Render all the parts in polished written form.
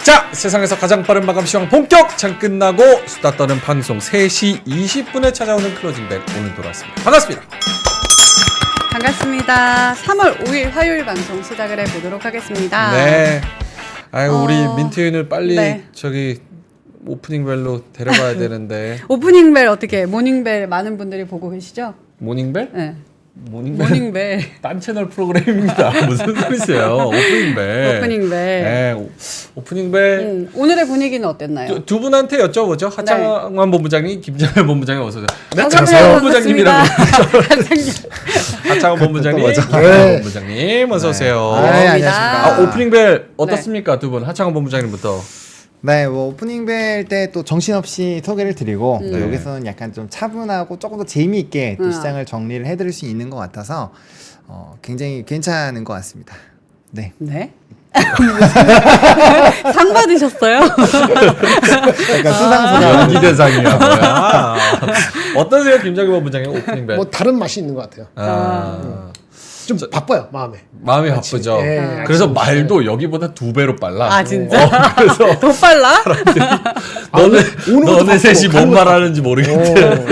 자, 세상에서 가장 빠른 마감 시황 본격 장 끝나고 수다 떠는 방송 3시 20분에 찾아오는 클로징벨 오늘 돌아왔습니다. 반갑습니다. 반갑습니다. 3월 5일 화요일 방송 시작을 해보도록 하겠습니다. 네. 아유, 우리 민트윤을 빨리 네. 저기 오프닝벨로 데려가야 되는데. 오프닝벨 어떻게 모닝벨 많은 분들이 보고 계시죠? 모닝벨? 네. 모닝벨? 딴 채널 프로그램입니다. 무슨 소리세요? 오프닝벨. 오프닝벨. 네, 오프닝벨. 오늘의 분위기는 어땠나요? 두 분한테 여쭤보죠. 하창환 본부장님, 김정일 본부장님 어서 오세요. 네, 안녕하세요. 본부장님이라고. 반장님. 하창환 본부장님, 맞아. 김정일 본부장님 어서 오세요. 안녕하십니까. 오프닝벨 어떻습니까? 두 분. 하창환 본부장님부터. 네, 뭐 오프닝벨 때 또 정신없이 소개를 드리고 또 네. 여기서는 약간 좀 차분하고 조금 더 재미있게 또 시장을 정리를 해드릴 수 있는 것 같아서 굉장히 괜찮은 것 같습니다. 네. 네? 상 받으셨어요? 그러니까 수상소감. 연기 대상이야 뭐야. 어떠세요, 김정일 본부장님 오프닝벨? 뭐 다른 맛이 있는 것 같아요. 좀 바빠요 마음에. 마음이 바쁘죠. 예, 그래서 아침 말도 여기보다 2배로 빨라. 아 진짜? 그래서 더 빨라? 너네 셋이 뭔 말하는지 모르겠대. 오.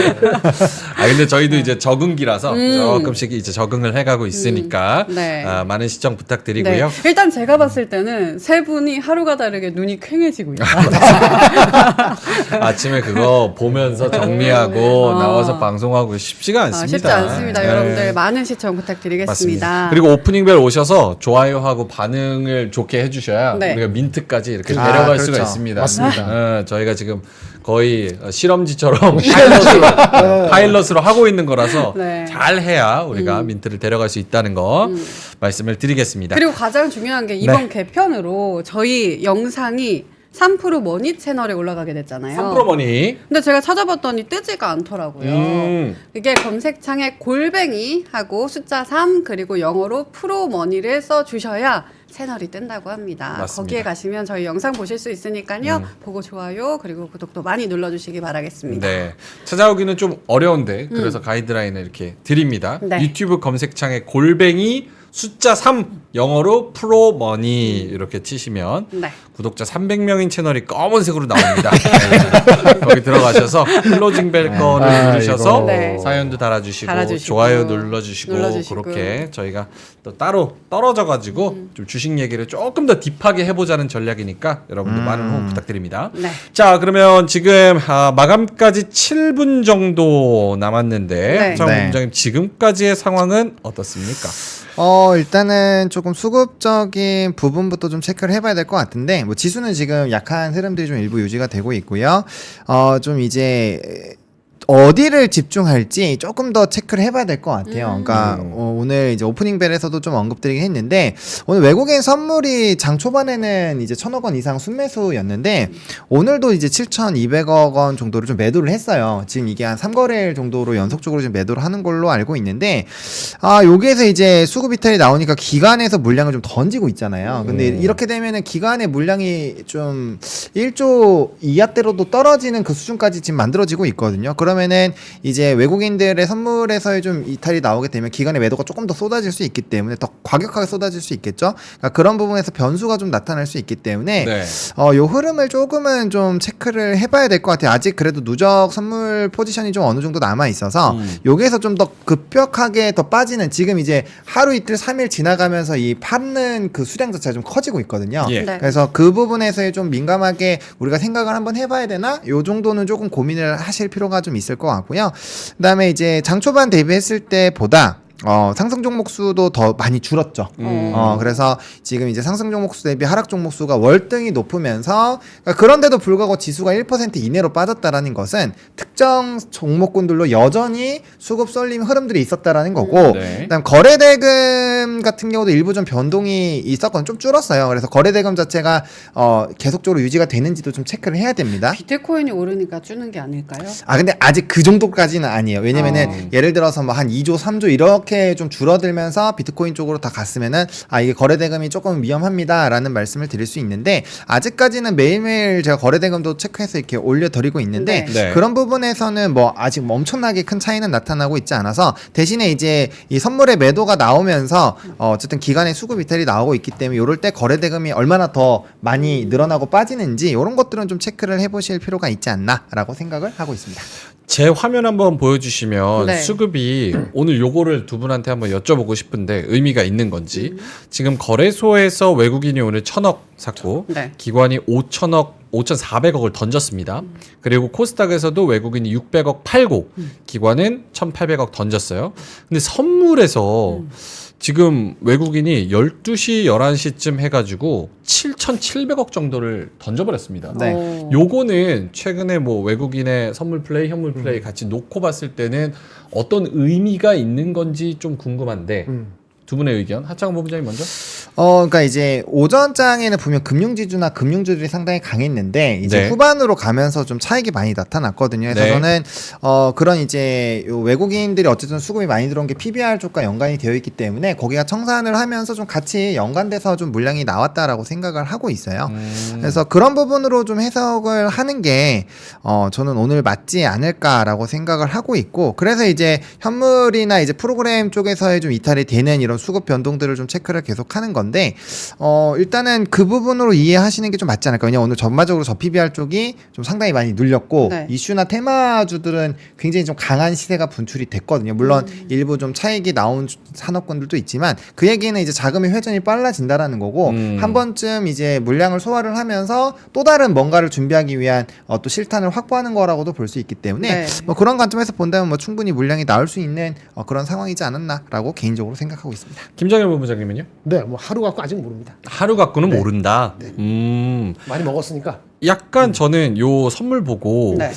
아 근데 저희도 이제 적응기라서 조금씩 이제 적응을 해가고 있으니까 네. 많은 시청 부탁드리고요. 네. 일단 제가 봤을 때는 세 분이 하루가 다르게 눈이 퀭해지고 있다. 아침에 그거 보면서 정리하고 나와서 방송하고 쉽지가 않습니다. 쉽지 않습니다. 네. 여러분들 많은 시청 부탁드리겠습니다. 그리고 오프닝벨 오셔서 좋아요하고 반응을 좋게 해주셔야 네. 우리가 민트까지 이렇게 데려갈 그렇죠. 수가 있습니다. 맞습니다. 저희가 지금 거의 실험지처럼 파일럿으로 하고 있는 거라서 네. 잘 해야 우리가 민트를 데려갈 수 있다는 거 말씀을 드리겠습니다. 그리고 가장 중요한 게 이번 개편으로 저희 영상이 3프로 머니 채널에 올라가게 됐잖아요. 3프로머니 근데 제가 찾아봤더니 뜨지가 않더라고요. 이게 검색창에 골뱅이 하고 숫자 3 그리고 영어로 프로머니를 써주셔야 채널이 뜬다고 합니다. 맞습니다. 거기에 가시면 저희 영상 보실 수 있으니까요. 보고 좋아요 그리고 구독도 많이 눌러주시기 바라겠습니다. 네. 찾아오기는 좀 어려운데 그래서 가이드라인을 이렇게 드립니다. 네. 유튜브 검색창에 골뱅이 숫자 3 영어로 프로머니 이렇게 치시면 네. 구독자 300명인 채널이 검은색으로 나옵니다. 네. 거기 들어가셔서 클로징벨 거를 누르셔서 네. 사연도 달아주시고 달아주시고, 좋아요 눌러주시고 눌러주시고. 그렇게 저희가 또 따로 떨어져가지고 좀 주식 얘기를 조금 더 딥하게 해보자는 전략이니까 여러분들 많은 호응 부탁드립니다. 네. 자, 그러면 지금 마감까지 7분 정도 남았는데 네. 정 네. 본부장님 지금까지의 상황은 어떻습니까? 일단은 조금 수급적인 부분부터 좀 체크를 해봐야 될 것 같은데, 뭐 지수는 지금 약한 흐름들이 좀 일부 유지가 되고 있고요. 좀 이제 어디를 집중할지 조금 더 체크를 해봐야 될 것 같아요. 그러니까 오늘 이제 오프닝 벨에서도 좀 언급드리긴 했는데, 오늘 외국인 선물이 장 초반에는 이제 1,000억 원 이상 순매수였는데 오늘도 이제 7,200억 원 정도를 좀 매도를 했어요. 지금 이게 한 3거래일 정도로 연속적으로 좀 매도를 하는 걸로 알고 있는데, 여기에서 이제 수급 이탈이 나오니까 기관에서 물량을 좀 던지고 있잖아요. 근데 이렇게 되면은 기관의 물량이 좀 1조 이하대로도 떨어지는 그 수준까지 지금 만들어지고 있거든요. 그러면은 이제 외국인들의 선물에서의 좀 이탈이 나오게 되면 기관의 매도가 조금 더 쏟아질 수 있기 때문에 더 과격하게 쏟아질 수 있겠죠. 그러니까 그런 부분에서 변수가 좀 나타날 수 있기 때문에 네. 요 흐름을 조금은 좀 체크를 해봐야 될 것 같아요. 아직 그래도 누적 선물 포지션이 좀 어느 정도 남아 있어서 여기에서 좀 더 급격하게 더 빠지는, 지금 이제 하루 이틀 3일 지나가면서 이 파는 그 수량 자체가 좀 커지고 있거든요. 예. 네. 그래서 그 부분에서 좀 민감하게 우리가 생각을 한번 해봐야 되나? 요 정도는 조금 고민을 하실 필요가 좀 있을 것 같고요. 그다음에 이제 장 초반 대비했을 때보다 상승 종목 수도 더 많이 줄었죠. 그래서 지금 이제 상승 종목 수 대비 하락 종목 수가 월등히 높으면서, 그러니까 그런데도 불구하고 지수가 1% 이내로 빠졌다라는 것은 특정 종목군들로 여전히 수급 쏠림 흐름들이 있었다라는 거고, 네. 그다음 거래대금 같은 경우도 일부 좀 변동이 있었거든요. 좀 줄었어요. 그래서 거래대금 자체가 계속적으로 유지가 되는지도 좀 체크를 해야 됩니다. 비트코인이 오르니까 주는 게 아닐까요? 근데 아직 그 정도까지는 아니에요. 왜냐면은 예를 들어서 뭐 한 2조, 3조 이렇게 그렇게 좀 줄어들면서 비트코인 쪽으로 다 갔으면은 이게 거래 대금이 조금 위험합니다라는 말씀을 드릴 수 있는데 아직까지는 매일매일 제가 거래 대금도 체크해서 이렇게 올려드리고 있는데 네. 그런 부분에서는 뭐 아직 엄청나게 큰 차이는 나타나고 있지 않아서 대신에 이제 이 선물의 매도가 나오면서 어쨌든 기간의 수급 이탈이 나오고 있기 때문에 이럴 때 거래 대금이 얼마나 더 많이 늘어나고 빠지는지 이런 것들은 좀 체크를 해보실 필요가 있지 않나라고 생각을 하고 있습니다. 제 화면 한번 보여주시면 네. 수급이 오늘 요거를 두 분한테 한번 여쭤보고 싶은데 의미가 있는 건지 지금 거래소에서 외국인이 오늘 1,000억 샀고 네. 기관이 5,400억을 던졌습니다. 그리고 코스닥에서도 외국인이 600억 팔고 기관은 1,800억 던졌어요. 근데 선물에서 지금 외국인이 12시, 11시쯤 해가지고 7,700억 정도를 던져버렸습니다. 네. 오. 요거는 최근에 뭐 외국인의 선물 플레이, 현물 플레이 같이 놓고 봤을 때는 어떤 의미가 있는 건지 좀 궁금한데 두 분의 의견, 하창원 본부장님 먼저. 그러니까 이제 오전장에는 보면 금융지주나 금융주들이 상당히 강했는데 이제 네. 후반으로 가면서 좀 차익이 많이 나타났거든요. 그래서 네. 저는 그런 이제 요 외국인들이 어쨌든 수급이 많이 들어온 게 PBR 쪽과 연관이 되어 있기 때문에 거기가 청산을 하면서 좀 같이 연관돼서 좀 물량이 나왔다라고 생각을 하고 있어요. 그래서 그런 부분으로 좀 해석을 하는 게 저는 오늘 맞지 않을까라고 생각을 하고 있고 그래서 이제 현물이나 이제 프로그램 쪽에서의 좀 이탈이 되는 이런 수급 변동들을 좀 체크를 계속 하는 건데 일단은 그 부분으로 이해하시는 게 좀 맞지 않을까. 왜냐면 오늘 전반적으로 저 PBR 쪽이 좀 상당히 많이 눌렸고 네. 이슈나 테마주들은 굉장히 좀 강한 시세가 분출이 됐거든요. 물론 일부 좀 차익이 나온 산업군들도 있지만 그 얘기는 이제 자금의 회전이 빨라진다라는 거고 한 번쯤 이제 물량을 소화를 하면서 또 다른 뭔가를 준비하기 위한 또 실탄을 확보하는 거라고도 볼 수 있기 때문에 네. 뭐 그런 관점에서 본다면 뭐 충분히 물량이 나올 수 있는 그런 상황이지 않았나라고 개인적으로 생각하고 있습니다. 김정일 본부장님은요? 네, 뭐 하루 갖고 아직 모릅니다. 하루 갖고는 네. 모른다. 많이 먹었으니까. 약간 저는 요 선물 보고 네.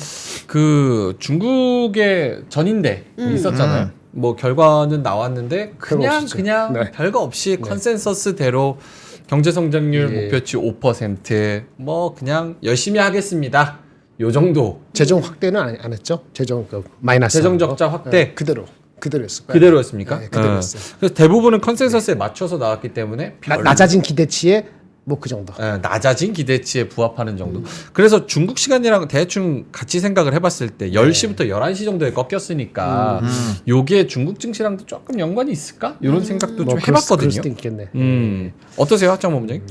그 중국의 전인대 있었잖아요. 뭐 결과는 나왔는데 그냥 없었죠. 그냥 네. 별거 없이 컨센서스대로 경제 성장률 예. 목표치 5%뭐 그냥 열심히 하겠습니다. 요 정도. 재정 확대는 안 했죠. 재정 마이너스. 재정 적자 확대. 그대로였을 거예요. 그대로였습니까? 네, 그대로였어요. 그래서 대부분은 컨센서스에 맞춰서 나왔기 때문에 낮아진 기대치에 뭐 그 정도. 낮아진 기대치에 부합하는 정도. 그래서 중국 시간이랑 대충 같이 생각을 해봤을 때 10시부터 11시 정도에 꺾였으니까 요게 중국 증시랑도 조금 연관이 있을까? 이런 생각도 뭐 좀 그럴 해봤거든요. 수도 있겠네. 어떠세요, 하창원 본부장님?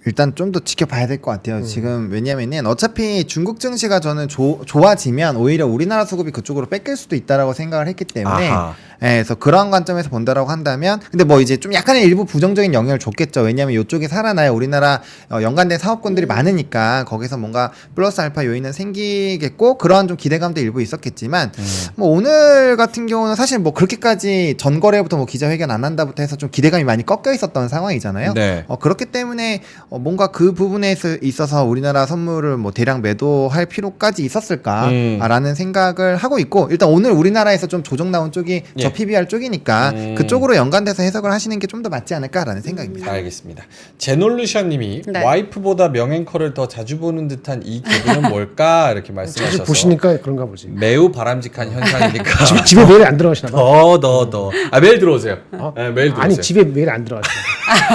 일단 좀 더 지켜봐야 될 것 같아요. 지금 왜냐면은 어차피 중국 증시가 저는 좋아지면 오히려 우리나라 수급이 그쪽으로 뺏길 수도 있다라고 생각을 했기 때문에 아하. 그래서 그런 관점에서 본다라고 한다면 근데 뭐 이제 좀 약간의 일부 부정적인 영향을 줬겠죠. 왜냐하면 이쪽이 살아나야 우리나라 연관된 사업군들이 많으니까 거기서 뭔가 플러스 알파 요인은 생기겠고 그런 좀 기대감도 일부 있었겠지만 뭐 오늘 같은 경우는 사실 뭐 그렇게까지 전거래부터 뭐 기자회견 안 한다부터 해서 좀 기대감이 많이 꺾여 있었던 상황이잖아요. 네. 그렇기 때문에 뭔가 그 부분에 있어서 우리나라 선물을 뭐 대량 매도할 필요까지 있었을까라는 생각을 하고 있고 일단 오늘 우리나라에서 좀 조정 나온 쪽이 저 예. PBR 쪽이니까 그쪽으로 연관돼서 해석을 하시는 게 좀 더 맞지 않을까라는 생각입니다. 알겠습니다. 제놀루션님이 네. 와이프보다 명앵커를 더 자주 보는 듯한 이 기분은 뭘까 이렇게 말씀하셔서 자주 보시니까 그런가 보지. 매우 바람직한 현상이니까 집에 매일 안 들어가시나 봐. 더 매일 들어오세요. 네, 매일 들어오세요. 아니 집에 매일 안 들어가시나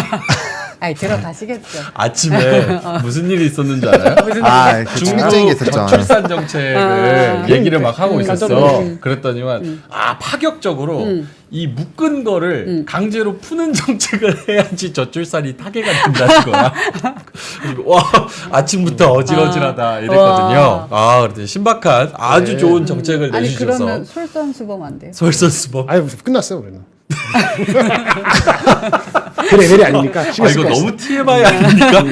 봐. 아니 들어가시겠죠. 아침에 무슨 일이 있었는지 알아요? 충격적인 게 있었죠. 저출산 정책을 얘기를 막 하고 있었어. 깜짝 그랬더니만 파격적으로 이 묶은 거를 강제로 푸는 정책을 해야지 저출산이 타개가 된다는 거야. 그리고 와 아침부터 어질어질하다 이랬거든요. 그랬더니 신박한 아주 좋은 정책을 아니 내주셔서 그러면 솔선수범 안 돼요? 솔선수범. 아유 끝났어요 우리는. 그 레벨이 아니니까. 이거 너무 TMI 아닙니까?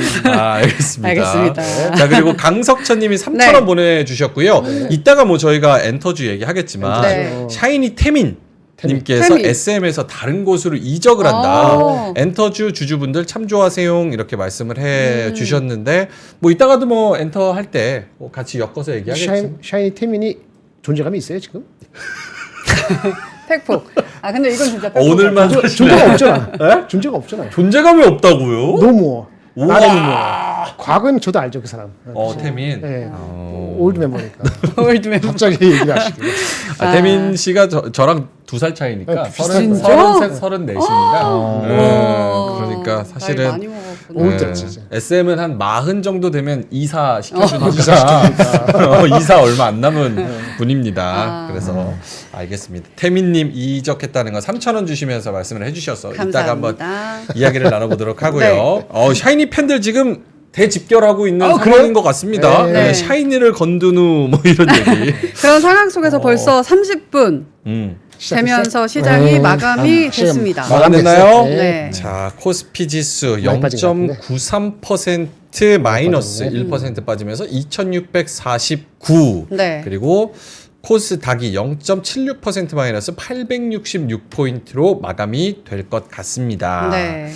알겠습니다. 알겠습니다. 자, 그리고 강석천님이 3,000원 네. 보내주셨고요. 이따가 뭐 저희가 엔터주 얘기하겠지만, 네. 샤이니 태민. 님께서 태민. SM에서 다른 곳으로 이적을 한다. 엔터주 주주분들 참조하세요. 이렇게 말씀을 해 주셨는데, 뭐 이따가도 뭐 엔터 할 때 같이 엮어서 얘기하겠죠. 샤이니 태민이 존재감이 있어요 지금? 팩폭. 근데 이건 진짜 팩폭. 오늘만 존재가 없잖아. 존재가 없잖아요. 존재감이 없다고요? 너무 우와. 나는 뭐 과거에는 저도 알죠 그 사람. 태민. 네. 올드 멤버니까. 올드 멤버. 갑자기 얘기를 하시길래. 태민 씨가 저랑 2살 차이니까 네, 서른 진짜? 33, 34입니다. 그러니까 사실은 나이 많이 먹었구나. 올 진짜. SM은 한 40 정도 되면 이사 시켜주니까 이사 얼마 안 남은 분입니다. 그래서 알겠습니다. 태민님 이적했다는 거 3,000원 주시면서 말씀을 해주셔서 이따가 한번 감사합니다. 이야기를 나눠보도록 하고요. 네. 샤이니 팬들 지금 대집결하고 있는 상황인 그래요? 것 같습니다. 네. 네, 샤이니를 건든 후 뭐 이런 얘기. 그런 상황 속에서 벌써 30분 되면서 시장이 마감이 됐습니다. 마감됐나요? 네. 자, 코스피 지수 많이 빠진 것 같은데. 0.93% 마이너스 빠졌네. 1% 빠지면서 2649. 네. 그리고 코스닥이 0.76% 마이너스 866포인트로 마감이 될 것 같습니다. 네.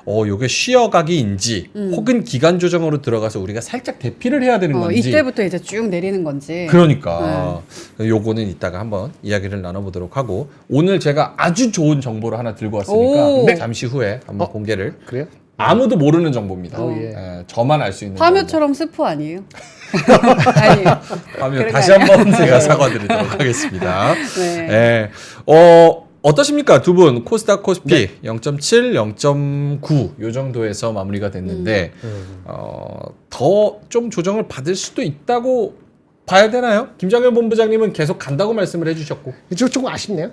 요게 쉬어가기인지 혹은 기간 조정으로 들어가서 우리가 살짝 대피를 해야 되는 건지 이때부터 이제 쭉 내리는 건지. 그러니까 요거는 이따가 한번 이야기를 나눠보도록 하고 오늘 제가 아주 좋은 정보를 하나 들고 왔으니까 오. 네. 잠시 후에 한번 공개를 그래요? 아무도 모르는 정보입니다. 예. 저만 알 수 있는 파묘처럼 스포 아니에요? 아니에요. 파묘 그런 다시 거 한번 제가 사과드리도록 하겠습니다. 네. 예. 어떠십니까? 두 분 코스닥 코스피 0.7, 0.9 요 정도에서 마무리가 됐는데 더 좀 조정을 받을 수도 있다고 봐야 되나요? 김장현 본부장님은 계속 간다고 말씀을 해주셨고 조금 아쉽네요.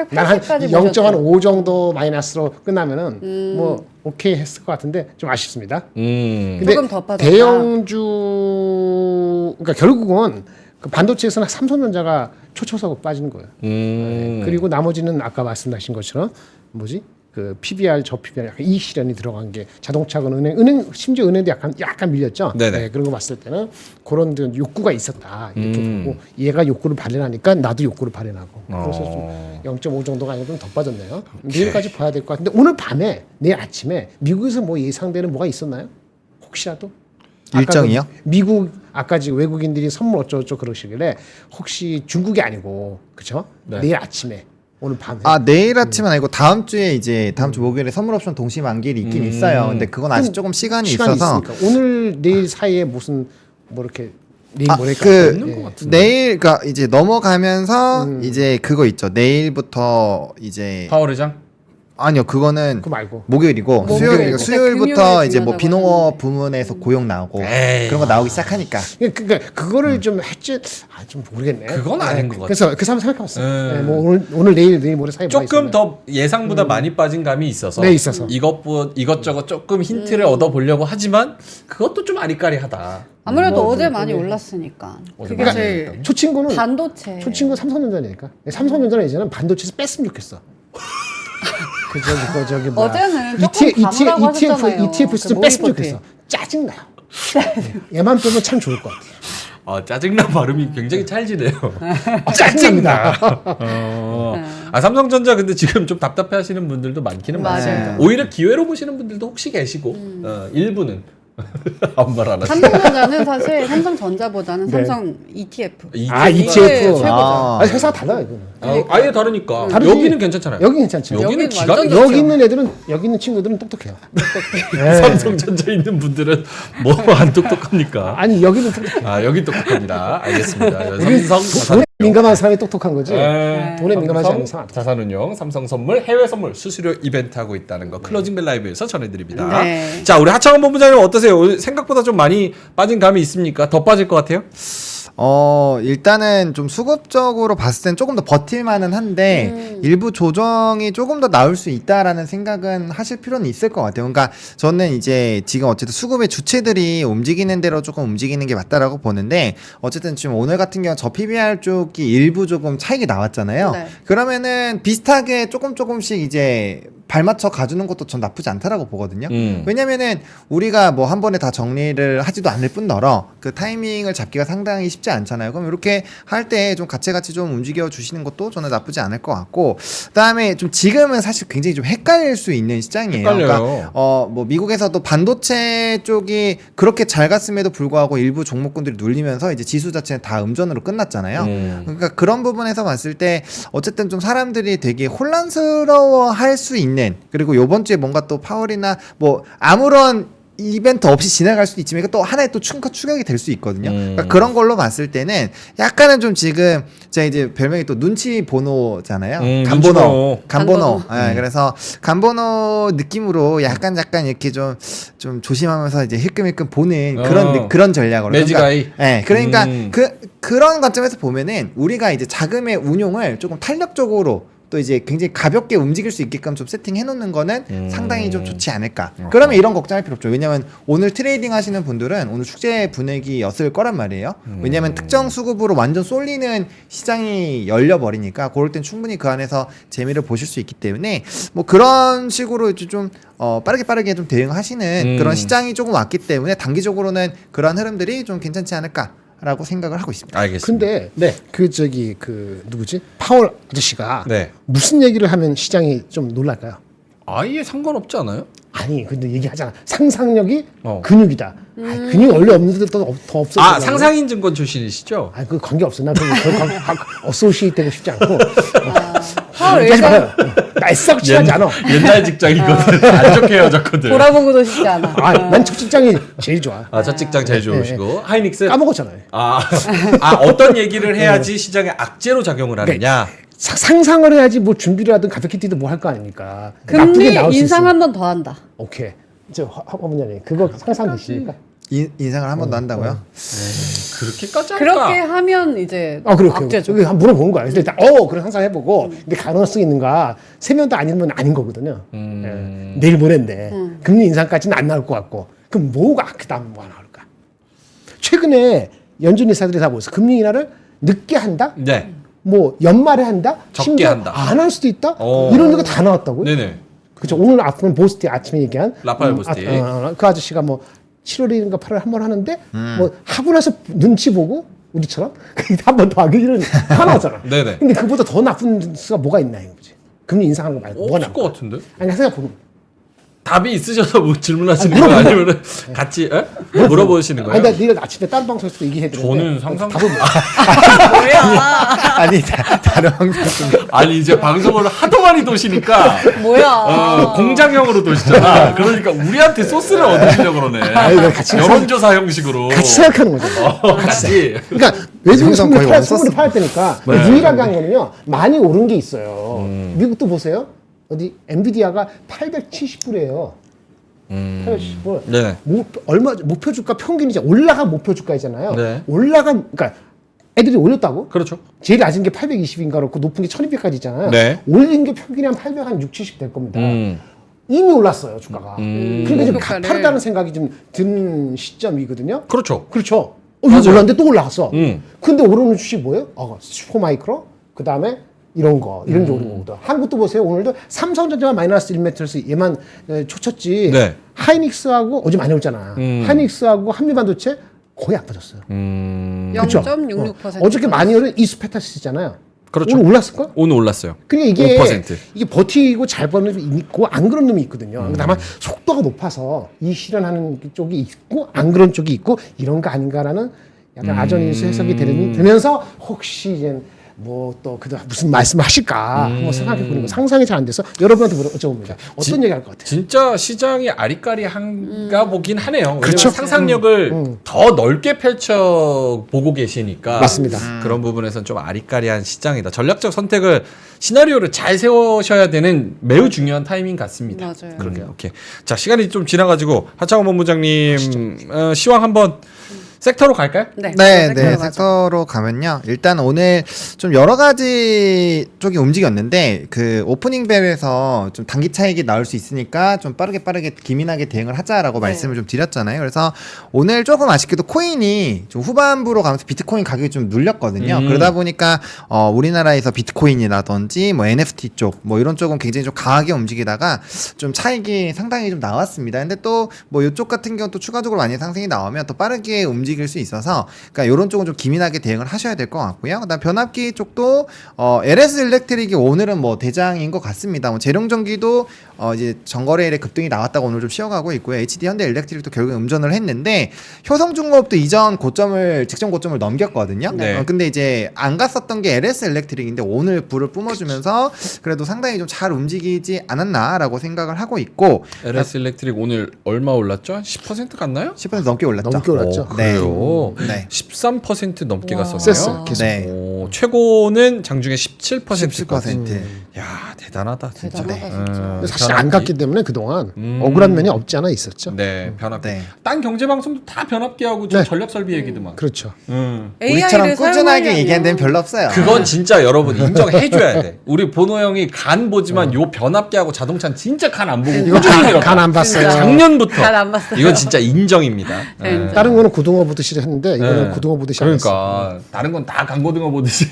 난 한 2780까지 0.5 정도 마이너스로 끝나면은 뭐 오케이 했을 것 같은데 좀 아쉽습니다. 근데 조금 더 빠졌다. 대형주 그러니까 결국은 그 반도체에서는 삼성전자가 초초사고 빠지는 거예요. 그리고 나머지는 아까 말씀하신 것처럼 뭐지? 그 PBR 저 PBR 약간 이익 실현이 들어간 게 자동차건 은행 심지어 은행도 약간 밀렸죠. 네네. 네, 그런 거 봤을 때는 그런 데 욕구가 있었다 이렇게 보고 얘가 욕구를 발현하니까 나도 욕구를 발현하고 그래서 좀 0.5 정도가 아니고 좀 더 빠졌네요. 내일까지 봐야 될 것 같은데 오늘 밤에 내일 아침에 미국에서 뭐 예상되는 뭐가 있었나요? 혹시라도 일정이요? 아까 미국 아까 지금 외국인들이 선물 어쩌고저쩌고 그러시길래 혹시 중국이 아니고 그쵸? 네. 내일 아침에 오늘 밤에 내일 아침은 아니고 다음 주에 이제 다음 주 목요일에 선물 옵션 동시 만기일이 있긴 있어요. 근데 그건 아직 조금 시간이 있어서 있으니까 오늘 내일 사이에 무슨 뭐 이렇게 내일 모레까 내일 그러니까 이제 넘어가면서 이제 그거 있죠. 내일부터 이제 파월의장? 아니요, 그거는 그거 말고 목요일이고 목요일. 수요일부터 금요일에 이제 뭐 중요하다고 비농업 부문에서 고용 나오고 그런 거 나오기 시작하니까. 그러니까 그거를 좀 했지 좀 모르겠네. 그건 아닌 것 같아요. 그래서 그 사람 생각해봤어요. 네, 뭐 오늘 내일 모레 사이 뭐가 조금 있었나. 더 예상보다 많이 빠진 감이 있어서, 네, 있어서. 이것저것 조금 힌트를 얻어보려고 하지만 그것도 좀 아리까리하다. 아무래도 어제 많이 올랐으니까. 어제 그게 많이 제일 올랐다고? 초친구는 반도체. 삼성전자니까. 삼성전자는 이제는 반도체에서 뺐으면 좋겠어. 저기 뭐야. 어제는 조금 감으라고 하셨잖아요. ETF에서 좀 그 뺐으면 모의고태. 좋겠어. 짜증나요. 얘만 빼면 참 좋을 것 같아요. 짜증나 발음이 굉장히 찰지네요. 짜증납니다. 삼성전자 근데 지금 좀 답답해 하시는 분들도 많기는 맞아요. 많습니다. 오히려 기회로 보시는 분들도 혹시 계시고, 일부는. 아무 말 안 하시고. 삼성전자는 사실 삼성전자보다는 네. 삼성 ETF. ETF. 최고죠. 회사가 달라요, 이거는. 아예 다르니까. 다르지? 여기는 괜찮잖아요. 여기 괜찮죠. 여기는 여기는 기가 완전 막혀. 여기 있는 애들은 여기 있는 친구들은 똑똑해요. 네. 삼성전자 있는 분들은 뭐 안 똑똑합니까? 아니 여기는 똑똑해. 여기 똑똑합니다. 알겠습니다. 우리 삼성 돈에 민감한 사람이 똑똑한 거지. 네. 돈에 민감하지 않은 사람. 자산운용, 삼성선물, 해외선물 수수료 이벤트 하고 있다는 거 클로징벨 라이브에서 전해드립니다. 네. 자, 우리 하창원 본부장님 어떠세요? 생각보다 좀 많이 빠진 감이 있습니까? 더 빠질 것 같아요? 일단은 좀 수급적으로 봤을 땐 조금 더 버틸만은 한데 일부 조정이 조금 더 나올 수 있다라는 생각은 하실 필요는 있을 것 같아요. 그러니까 저는 이제 지금 어쨌든 수급의 주체들이 움직이는 대로 조금 움직이는 게 맞다라고 보는데 어쨌든 지금 오늘 같은 경우 저 PBR 쪽이 일부 조금 차익이 나왔잖아요. 네. 그러면은 비슷하게 조금씩 이제 발맞춰 가주는 것도 전 나쁘지 않다라고 보거든요. 왜냐면은 우리가 뭐 한 번에 다 정리를 하지도 않을 뿐더러 그 타이밍을 잡기가 상당히 쉽지 않잖아요. 그럼 이렇게 할 때 좀 같이 좀 움직여 주시는 것도 저는 나쁘지 않을 것 같고, 그다음에 좀 지금은 사실 굉장히 좀 헷갈릴 수 있는 시장이에요. 헷갈려요. 그러니까 뭐 미국에서도 반도체 쪽이 그렇게 잘 갔음에도 불구하고 일부 종목군들이 눌리면서 이제 지수 자체는 다 음전으로 끝났잖아요. 그러니까 그런 부분에서 봤을 때 어쨌든 좀 사람들이 되게 혼란스러워 할 수 있는, 그리고 요번 주에 뭔가 또 파월이나 뭐 아무런 이벤트 없이 지나갈 수도 있지만 이거 또 하나의 또 추격이 될 수 있거든요. 그러니까 그런 걸로 봤을 때는 약간은 좀 지금 제가 이제 별명이 또 눈치 번호잖아요. 간번호. 간번호. 예, 그래서 간번호 느낌으로 약간 이렇게 좀 조심하면서 이제 힐끔힐끔 보는 그런 전략으로. 매지가이. 예, 그러니까 그런 관점에서 보면은 우리가 이제 자금의 운용을 조금 탄력적으로 또 이제 굉장히 가볍게 움직일 수 있게끔 좀 세팅해 놓는 거는 상당히 좀 좋지 않을까. 그러면 이런 걱정할 필요 없죠. 왜냐면 오늘 트레이딩 하시는 분들은 오늘 축제 분위기였을 거란 말이에요. 왜냐면 특정 수급으로 완전 쏠리는 시장이 열려버리니까 그럴 땐 충분히 그 안에서 재미를 보실 수 있기 때문에 뭐 그런 식으로 이제 좀 빠르게 좀 대응하시는 그런 시장이 조금 왔기 때문에 단기적으로는 그런 흐름들이 좀 괜찮지 않을까. 라고 생각을 하고 있습니다. 알겠습니다. 근데 네. 그 누구지? 파월 아저씨가 네. 무슨 얘기를 하면 시장이 좀 놀랄까요? 아예 상관없지 않아요? 아니 근데 얘기하잖아. 상상력이 어. 근육이다. 근육이 원래 없는데 더 없어. 아 상상인 증권 출신이시죠? 그 관계 없어. 나 어소시에이트 되고 싶지 않고. 파월 하지 마요. 일간 날 썩 친하지 않아. 옛날 직장이거든. 안 좋게 헤어졌거든. 돌아보고도 싶지 않아. 난 첫 직장이 제일 좋아. 첫 직장 제일 좋으시고 하이닉스 까먹었잖아요. 어떤 얘기를 해야지 시장에 악재로 작용을 하느냐. 상상을 해야지 뭐 준비를 하든 가볍게 뛰든 뭐 할 거 아닙니까? 나쁘게 금리 나올 수 인상 있으면. 한 번 더 한다. 오케이. 어머니 그거 상상되십니까? 인상을 한 번 더 한다고요? 그렇게까지 할까? 그렇게 하면 이제 그렇게 악재죠. 한번 물어보는 거야. 그래서 일단 그런 상상해보고 근데 가능성이 있는가 세면도 아니면 아닌 거거든요. 내일 모레인데 금리 인상까지는 안 나올 것 같고 그럼 뭐가 그다음 뭐가 나올까? 최근에 연준 이사들이 다 모여서 금리 인하를 늦게 한다? 네. 뭐 연말에 한다? 적게 심지어 한다. 안 할 수도 있다? 이런 거 다 나왔다고요? 네네. 그렇죠. 오늘 아픈 보스티 아침에 얘기한 라파엘 보스티. 그 아저씨가 뭐 7월인가 8월 한 번 하는데 뭐 하고 나서 눈치 보고 우리처럼 한 번 더 하기는 하나잖아. 네네. 근데 그보다 더 나쁜 수가 뭐가 있나 이거지. 금리 인상하는 거 말고 뭐가 없을 것 나빠? 같은데? 아니 생각해보면 답이 있으셔서 뭐 질문하시는 거예요? 아니면 같이 물어보시는 거예요? 아니 나 내일 아침에 다른 방송에서도 얘기해드렸는데 저는 상상 뭐야? 아니 다른 방송 아니 이제 방송을 하도 많이 도시니까 뭐야? 공장형으로 도시잖아. 그러니까 우리한테 소스를 얻으시려고 그러네. 같이 여론조사 형식으로. 같이 생각하는 거죠. 같이. 그러니까 외국인 형성 거의 선물을 없었어. 팔 때니까 네. 유일하게 한 거는요 많이 오른 게 있어요. 미국도 보세요. 어디 엔비디아가 870불이에요. 870불. 네. 얼마 목표 주가 평균이 이제 올라간 목표 주가이잖아요. 네. 올라간 그러니까 애들이 올렸다고? 그렇죠. 제일 낮은 게 820인가 그렇고 높은 게 1200까지 있잖아요. 네. 올린 게 평균이 한 800, 한 6, 70 될 겁니다. 이미 올랐어요, 주가가. 그러니까 좀 목표가를. 가파르다는 생각이 좀 드는 시점이거든요. 그렇죠. 그렇죠. 이거 올랐는데 또 올라갔어. 음. 근데 오르는 주식 뭐예요? 슈퍼마이크로, 그 다음에 이런 게 오른 거거든. 한국도 보세요. 오늘도 삼성전자가 마이너스 1m에서 얘만 초쳤지. 네. 하이닉스하고 어제 많이 올잖아. 하이닉스하고 한미반도체 거의 안 빠졌어요. 그쵸? 0.66%. 어저께 많이 오른 이수페타스잖아요. 그렇죠. 오늘 올랐을까? 오늘 올랐어요. 그러니까 이게 5%. 이게 버티고 잘 버는 놈이 있고 안 그런 놈이 있거든요. 다만 속도가 높아서 이 실현하는 쪽이 있고 안 그런 쪽이 있고 이런 거 아닌가라는 약간 아전인수 해석이 되면서 혹시 이제 뭐 또 그다음 무슨 말씀하실까 한번 생각해 보는 거 상상이 잘 안 돼서 여러분한테 여쭤봅니다. 어떤 얘기 할 것 같아요? 진짜 시장이 아리까리한가 보긴 하네요. 왜냐면 그렇죠. 상상력을 더 넓게 펼쳐 보고 계시니까 맞습니다. 그런 부분에서는 좀 아리까리한 시장이다. 전략적 선택을 시나리오를 잘 세우셔야 되는 매우 중요한 타이밍 같습니다. 맞아요. 그러게요. 오케이. 자 시간이 좀 지나가지고 하창원 본부장님 시황 한번 섹터로 갈까요? 네. 네, 섹터로 가면요. 일단 오늘 좀 여러 가지 쪽이 움직였는데 그 오프닝 벨에서 좀 단기 차익이 나올 수 있으니까 좀 빠르게 기민하게 대응을 하자라고 말씀을 좀 드렸잖아요. 그래서 오늘 조금 아쉽게도 코인이 좀 후반부로 가면서 비트코인 가격이 좀 눌렸거든요. 그러다 보니까 우리나라에서 비트코인이라든지 뭐 NFT 쪽 뭐 이런 쪽은 굉장히 좀 강하게 움직이다가 좀 차익이 상당히 좀 나왔습니다. 근데 또 뭐 이쪽 같은 경우 또 추가적으로 많이 상승이 나오면 또 빠르게 움직이는 움직일 수 있어서 그러니까 이런 쪽은 좀 기민하게 대응을 하셔야 될 것 같고요. 그다음 변압기 쪽도 LS 일렉트릭이 오늘은 뭐 대장인 것 같습니다. 뭐 재룡전기도 이제 전거래일에 급등이 나왔다고 오늘 좀 쉬어가고 있고요. HD 현대 일렉트릭도 결국 음전을 했는데 효성중공업도 이전 고점을 직전 고점을 넘겼거든요. 네. 근데 이제 안 갔었던 게 LS 일렉트릭인데 오늘 불을 뿜어주면서 그래도 상당히 좀 잘 움직이지 않았나라고 생각을 하고 있고 LS 일렉트릭 오늘 얼마 올랐죠? 10% 갔나요? 10% 넘게 올랐죠. 넘게 올랐죠. 그래요. 네. 13% 넘게 와. 갔었네요. 셌어요, 계속. 네. 최고는 장중에 17%. 17%. 야 대단하다 진짜. 대단하다, 진짜. 근데 사실 안 갔기 때문에 그동안 음. 억울한 면이 없지 않아 있었죠. 네 변압기. 네. 딴 경제 방송도 다 변압기하고 저 네. 전력 설비 얘기도만. 그렇죠. 우리처럼 꾸준하게 얘기하는 데는 별로 없어요. 그건 진짜 여러분 인정해줘야 돼. 우리 보노 형이 간 보지만 요 변압기하고 자동차는 진짜 간 안 보고 이거 꾸준히 밀었다. 간 안 봤어요. 진짜. 작년부터. 간 안 봤어요. 이건 진짜 인정입니다. 네, 예. 인정. 다른 거는 고등어 보듯이 했는데 이거는 네. 고등어 보듯이 안 했어. 그러니까 다른 건 다 강고등어 보듯이.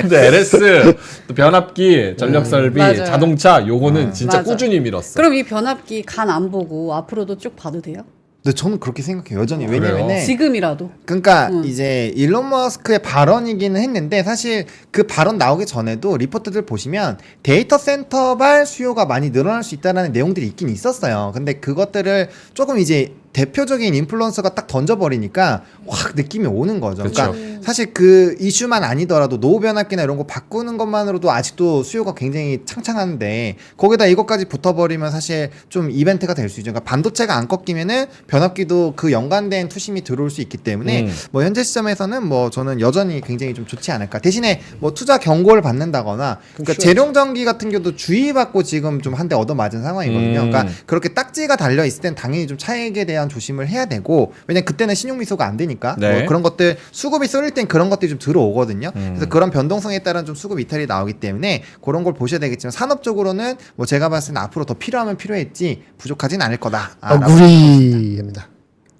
근데 LS 또 변압기, 전력 설비, 맞아요. 자동차 요거는 진짜 맞아. 꾸준히 밀었어. 그럼 이 변압기 간 안 보고 앞으로도 쭉 봐도 돼요? 근데 저는 그렇게 생각해요. 여전히 그래요? 왜냐면은 지금이라도. 그러니까 이제 일론 머스크의 발언이기는 했는데 사실 그 발언 나오기 전에도 리포트들 보시면 데이터 센터발 수요가 많이 늘어날 수 있다는 내용들이 있긴 있었어요. 근데 그것들을 조금 이제 대표적인 인플루언서가 딱 던져버리니까 확 느낌이 오는 거죠. 그쵸. 그러니까 사실 그 이슈만 아니더라도 노후 변압기나 이런 거 바꾸는 것만으로도 아직도 수요가 굉장히 창창한데 거기다 이것까지 붙어버리면 사실 좀 이벤트가 될 수 있죠. 그러니까 반도체가 안 꺾이면은 변압기도 그 연관된 투심이 들어올 수 있기 때문에 뭐 현재 시점에서는 뭐 저는 여전히 굉장히 좀 좋지 않을까. 대신에 뭐 투자 경고를 받는다거나 그러니까 재룡전기 같은 경우도 주의받고 지금 좀 한 대 얻어맞은 상황이거든요. 그러니까 그렇게 딱지가 달려 있을 땐 당연히 좀 차익에 대한 조심을 해야 되고 왜냐면 그때는 신용미소가 안 되니까 네. 뭐 그런 것들 수급이 쏠릴 땐 그런 것들이 좀 들어오거든요. 그래서 그런 변동성에 따른 좀 수급 이탈이 나오기 때문에 그런 걸 보셔야 되겠지만 산업적으로는 뭐 제가 봤을 때는 앞으로 더 필요하면 필요했지 부족하진 않을 거다. 어그리입니다.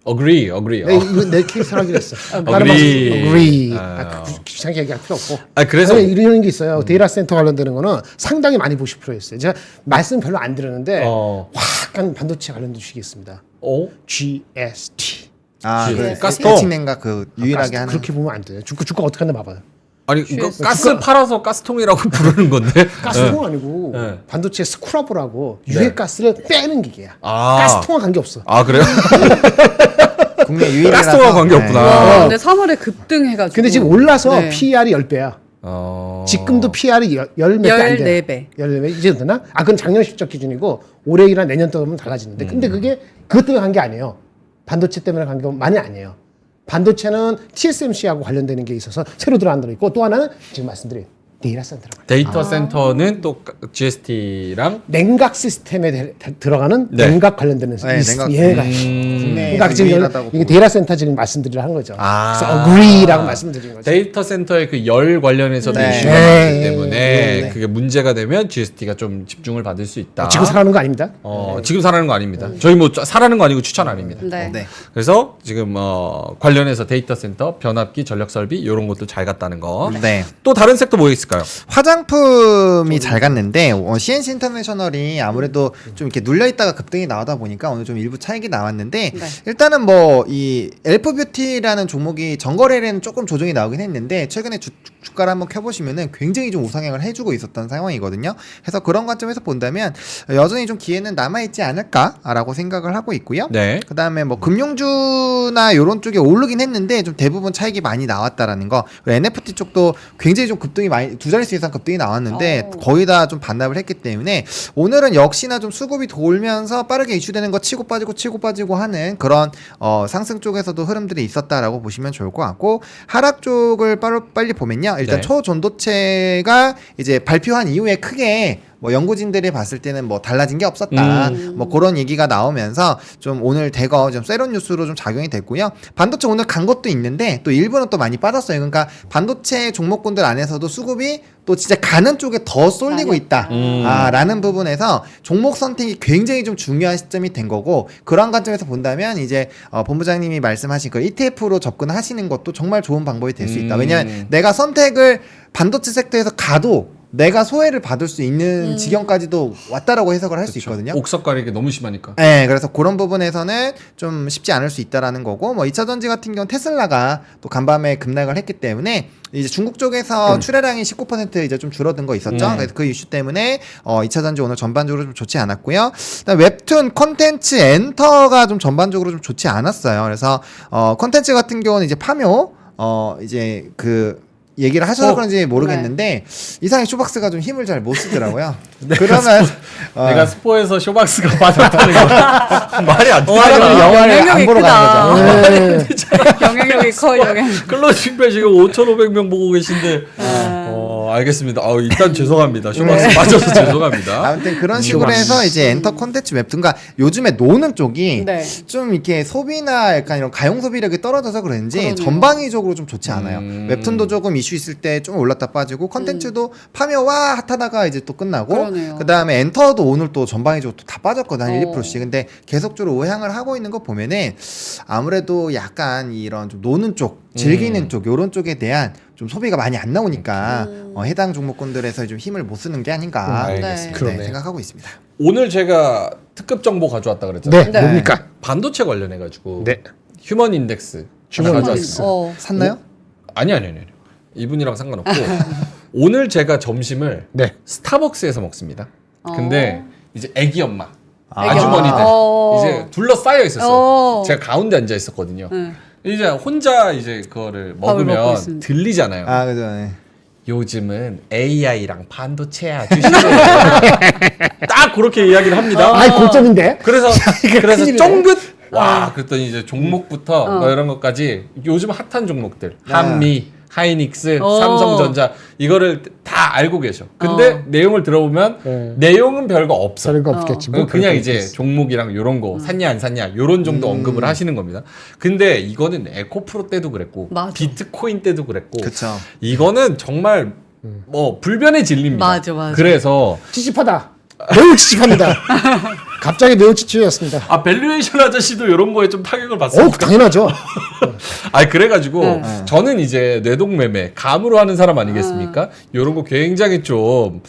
agree. 이거 내 케이스로 하기로 했어. Agree. agree. 아. 귀찮게 얘기할 필요 없고. 그래서 아니, 이런 게 있어요. 데이터 센터 관련되는 거는 상당히 많이 보실 필요가 있어요. 제가 말씀 별로 안 드렸는데 확한 반도체 관련된 주식이 있습니다. GST. 그 가스통. 해칭냉각 그 유일하게 하는 그렇게 보면 안 돼요. 주가 어떻게 하나 봐봐요. 아니 이거 가스 팔아서 가스통이라고 부르는 건데. 가스통 아니고 네. 반도체 스크러버라고 유해 가스를 빼는 기계야. 아. 가스통과 관계 없어. 아 그래요? 국내 유일이라서 가스통과 관계 없구나. 와, 근데 3월에 급등해가지고. 근데 지금 올라서 네. PER이 10배야. 지금도 PER이 10몇 배 안 돼. 14배. 14배 이제 되나? 그건 작년 실적 기준이고 올해이나 내년 또 보면 달라지는데 근데 그게 그것 때문에 간 게 아니에요. 반도체 때문에 간 게 많이 아니에요. 반도체는 TSMC하고 관련되는 게 있어서 새로 들어간다 있고 또 하나는 지금 말씀드린 데이터 센터라고. 데이터 센터는 또 GST랑 냉각 시스템에 들어가는 네. 냉각 관련되는 냉각. 얘가 국내에 그러니까 지금 유일하다고 이게 데이터 센터 지금 말씀드리려 한 거죠. 아. 그래서 agree라고 말씀드린 거죠. 데이터 센터의 그 열 관련해서도 네. 이슈가 네. 많기 때문에 네. 그게 문제가 되면 GST가 좀 집중을 받을 수 있다. 지금 사라는 거 아닙니다. 지금 사라는 거 아닙니다. 저희 뭐 사라는 거 아니고 추천 아닙니다. 네. 네. 그래서 지금 관련해서 데이터 센터, 변압기, 전력 설비 이런 것도 잘 갔다는 거. 네. 또 다른 섹터 뭐 있을까요? 화장품이 잘 갔는데 CNC 인터내셔널이 아무래도 좀 이렇게 눌려 있다가 급등이 나오다 보니까 오늘 좀 일부 차익이 나왔는데 네. 일단은 뭐 이 엘프뷰티라는 종목이 전거래일에는 조금 조정이 나오긴 했는데 최근에 주가를 한번 켜보시면은 굉장히 좀 우상향을 해주고 있었던 상황이거든요. 그래서 그런 관점에서 본다면 여전히 좀 기회는 남아있지 않을까라고 생각을 하고 있고요. 네. 그 다음에 뭐 금융주나 요런 쪽에 오르긴 했는데 좀 대부분 차익이 많이 나왔다라는 거. NFT 쪽도 굉장히 좀 급등이 많이 두 자릿수 이상 급등이 나왔는데 거의 다 좀 반납을 했기 때문에 오늘은 역시나 좀 수급이 돌면서 빠르게 이슈되는 거 치고 빠지고 하는 그런 상승 쪽에서도 흐름들이 있었다라고 보시면 좋을 것 같고 하락 쪽을 빨리 보면요. 일단 네. 초전도체가 이제 발표한 이후에 크게 뭐 연구진들이 봤을 때는 뭐 달라진 게 없었다. 뭐 그런 얘기가 나오면서 좀 오늘 대거 좀 세론 뉴스로 좀 작용이 됐고요. 반도체 오늘 간 것도 있는데 또 일부는 또 많이 빠졌어요. 그러니까 반도체 종목군들 안에서도 수급이 또 진짜 가는 쪽에 더 쏠리고 있다. 라는 부분에서 종목 선택이 굉장히 좀 중요한 시점이 된 거고 그런 관점에서 본다면 이제 본부장님이 말씀하신 그 ETF로 접근하시는 것도 정말 좋은 방법이 될 수 있다. 왜냐하면 내가 선택을 반도체 섹터에서 가도 내가 소외를 받을 수 있는 지경까지도 왔다라고 해석을 할 수 있거든요. 옥석 가리기 너무 심하니까. 네, 그래서 그런 부분에서는 좀 쉽지 않을 수 있다라는 거고, 뭐 2차 전지 같은 경우는 테슬라가 또 간밤에 급락을 했기 때문에 이제 중국 쪽에서 출하량이 19% 이제 좀 줄어든 거 있었죠. 그래서 그 이슈 때문에 2차 전지 오늘 전반적으로 좀 좋지 않았고요. 그다음 웹툰 콘텐츠 엔터가 좀 전반적으로 좀 좋지 않았어요. 그래서 콘텐츠 같은 경우는 이제 파묘 이제 그 얘기를 하셔서 그런지 모르겠는데 이상하게 쇼박스가 좀 힘을 잘 못 쓰더라고요. 그러면 내가 스포에서 쇼박스가 빠졌다는 거 말이 안 사람들이 되잖아. 영화를 영향력이 안 보러 크다. 가는 거죠. 영향력이 커 영향. 클로징벨 지금 5,500명 보고 계신데 알겠습니다. 일단 죄송합니다. 쇼박스 빠져서 죄송합니다. 아무튼 그런 식으로 해서 이제 엔터 콘텐츠 웹툰과 요즘에 노는 쪽이 네. 좀 이렇게 소비나 약간 이런 가용 소비력이 떨어져서 그런지 그러네요. 전방위적으로 좀 좋지 않아요. 웹툰도 조금 이슈 있을 때 좀 올랐다 빠지고 콘텐츠도 파묘와 핫하다가 이제 또 끝나고 그러네요. 그다음에 엔터도 오늘 또 전방위적으로 또 다 빠졌거든 한 1, 어. 2%씩. 근데 계속적으로 우향을 하고 있는 거 보면은 아무래도 약간 이런 좀 노는 쪽 즐기는 쪽 요런 쪽에 대한 좀 소비가 많이 안 나오니까 해당 종목군들에서 좀 힘을 못 쓰는 게 아닌가 알겠습니다. 그러네. 생각하고 있습니다. 오늘 제가 특급 정보 가져왔다 그랬잖아요. 네, 네. 뭡니까? 반도체 관련해가지고 네. 휴먼 인덱스 휴먼 가져왔습니다. 샀나요? 아니. 이분이랑 상관없고 오늘 제가 점심을 네. 스타벅스에서 먹습니다. 근데 이제 애기 엄마, 애기 아주머니들 엄마. 이제 둘러싸여 있었어요. 어. 제가 가운데 앉아 있었거든요. 네. 이제 혼자 이제 그거를 밥을 먹고 먹으면 있습니다. 들리잖아요. 아, 그죠. 네. 요즘은 AI랑 반도체야 주시는 딱 그렇게 이야기를 합니다. 아이 고점인데. 그래서 큰일이네. 쫑긋 와 그랬더니 이제 종목부터 뭐 이런 것까지 요즘 핫한 종목들 한미, 하이닉스, 삼성전자 이거를 다 알고 계셔. 근데 내용을 들어보면 네. 내용은 별거 없어. 저런 거 없겠지. 뭐 그냥 별거 이제 없겠어. 종목이랑 요런 거 샀냐 안 샀냐 요런 정도 언급을 하시는 겁니다. 근데 이거는 에코프로 때도 그랬고 맞아. 비트코인 때도 그랬고 그쵸. 이거는 정말 뭐 불변의 진리입니다. 맞아. 그래서 찝찝하다. 매우 찝찝합니다. 갑자기 매우 찝찝했습니다. 밸류에이션 아저씨도 이런 거에 좀 타격을 받습니다. 당연하죠. 그래가지고 저는 이제 뇌동매매 감으로 하는 사람 아니겠습니까? 이런 거 굉장히 좀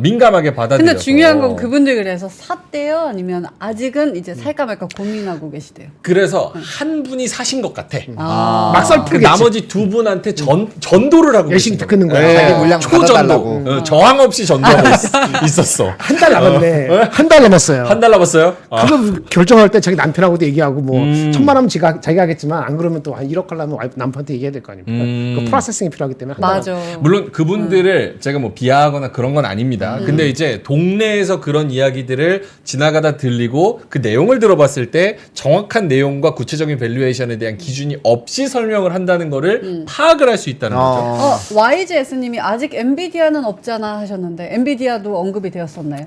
민감하게 받아들여서. 근데 중요한 건 그분들 그래서 샀대요? 아니면 아직은 이제 살까 말까 고민하고 계시대요? 그래서 한 분이 사신 것 같아. 막살 그 풀겠지. 나머지 두 분한테 전도를 하고 열심히 계신 듣는 거야. 자기 물량 초전도 받아달라고. 저항 없이 전도하고 있었어. 한 달 남았네. 한 달 남았어요. 한 달 남았어요? 그거 결정할 때 자기 남편하고도 얘기하고 뭐 1,000만 하면 자기가 하겠지만 안 그러면 또 한 1억 하려면 남편한테 얘기해야 될 거 아닙니까? 그 프로세싱이 필요하기 때문에 한 달. 맞아. 물론 그분들을 제가 뭐 비하하거나 그런 건 아닙니다. 근데 이제 동네에서 그런 이야기들을 지나가다 들리고 그 내용을 들어봤을 때 정확한 내용과 구체적인 밸류에이션에 대한 기준이 없이 설명을 한다는 거를 파악을 할 수 있다는 거죠. YGS님이 아직 엔비디아는 없잖아 하셨는데 엔비디아도 언급이 되었었나요?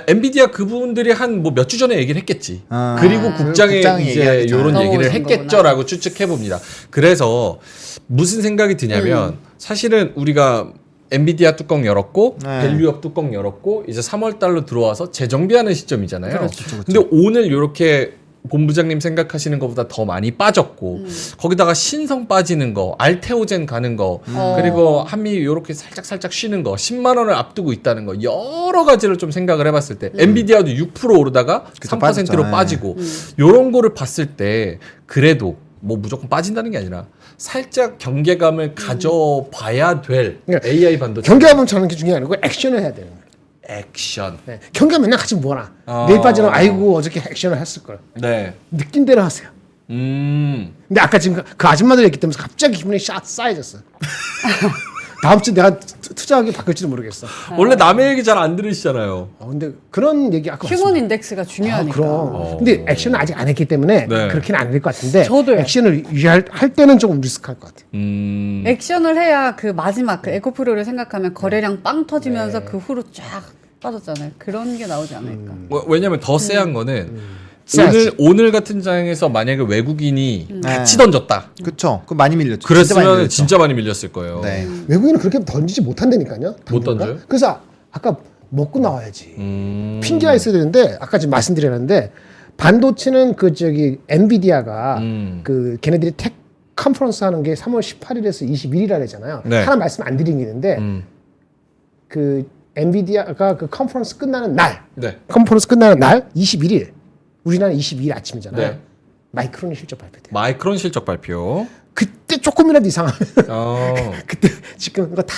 엔비디아 그분들이 한 뭐 몇 주 전에 얘기를 했겠지. 아, 그리고 국장에 국장이 이제 얘기하겠죠. 이런 얘기를 넘어오신 했겠죠라고 추측해 봅니다. 그래서 무슨 생각이 드냐면 사실은 우리가 엔비디아 뚜껑 열었고 네. 밸류업 뚜껑 열었고 이제 3월 달로 들어와서 재정비하는 시점이잖아요. 그렇죠. 근데 오늘 이렇게 본부장님 생각하시는 것보다 더 많이 빠졌고 거기다가 신성 빠지는 거, 알테오젠 가는 거, 그리고 한미 이렇게 살짝 쉬는 거, 10만 원을 앞두고 있다는 거 여러 가지를 좀 생각을 해봤을 때 엔비디아도 6% 오르다가 그쵸, 3%로 빠졌죠. 빠지고 이런 거를 봤을 때 그래도 뭐 무조건 빠진다는 게 아니라 살짝 경계감을 가져봐야 될 그러니까 AI 반도체 경계하면 저는 게 중요한 게 아니고 액션을 해야 되는 거예요. 액션. 네. 경계 맨날 같이 뭐라. 어. 내일 빠지면 아이고 어저께 액션을 했을 걸. 네. 느낀 대로 하세요. 근데 아까 지금 그 아줌마들 얘기 때문에 갑자기 기분이 싸해졌어. 다음 주 내가 투자하기 바뀔지도 모르겠어. 원래 남의 얘기 잘 안 들으시잖아요. 근데 그런 얘기 아까 휴먼 봤습니다. 인덱스가 아, 중요하니까. 그럼. 근데 액션을 아직 안 했기 때문에 네. 그렇게는 안 될 것 같은데. 저도요. 액션을 할 때는 조금 리스크할 것 같아. 액션을 해야 그 마지막 그 에코프로를 생각하면 거래량 빵 터지면서 네. 그 후로 쫙 빠졌잖아요. 그런 게 나오지 않을까. 왜냐면 더 쎄한 거는 쎄하지. 오늘 같은 장에서 만약에 외국인이 같이 네. 던졌다. 그쵸. 그 많이 밀렸죠. 그랬으면 진짜 진짜 많이 밀렸을 거예요. 많이 밀렸죠. 네. 외국인은 그렇게 던지지 못한다니까요. 못 당분간. 던져요? 그래서 아까 먹고 나와야지. 핑계가 있어야 되는데 아까 지금 말씀드렸는데 반도체는 그 저기 엔비디아가 그 걔네들이 텍 컨퍼런스 하는 게 3월 18일에서 21일이라 했잖아요. 네. 하나 말씀 안 드린 게 있는데 그 엔비디아가 그 컨퍼런스 끝나는 날, 네. 컨퍼런스 끝나는 날 21일, 우리나라 22일 아침이잖아요. 네. 마이크론이 실적 발표돼요. 마이크론 실적 발표. 그때 조금이라도 이상하면 어. 그때 지금 이거 다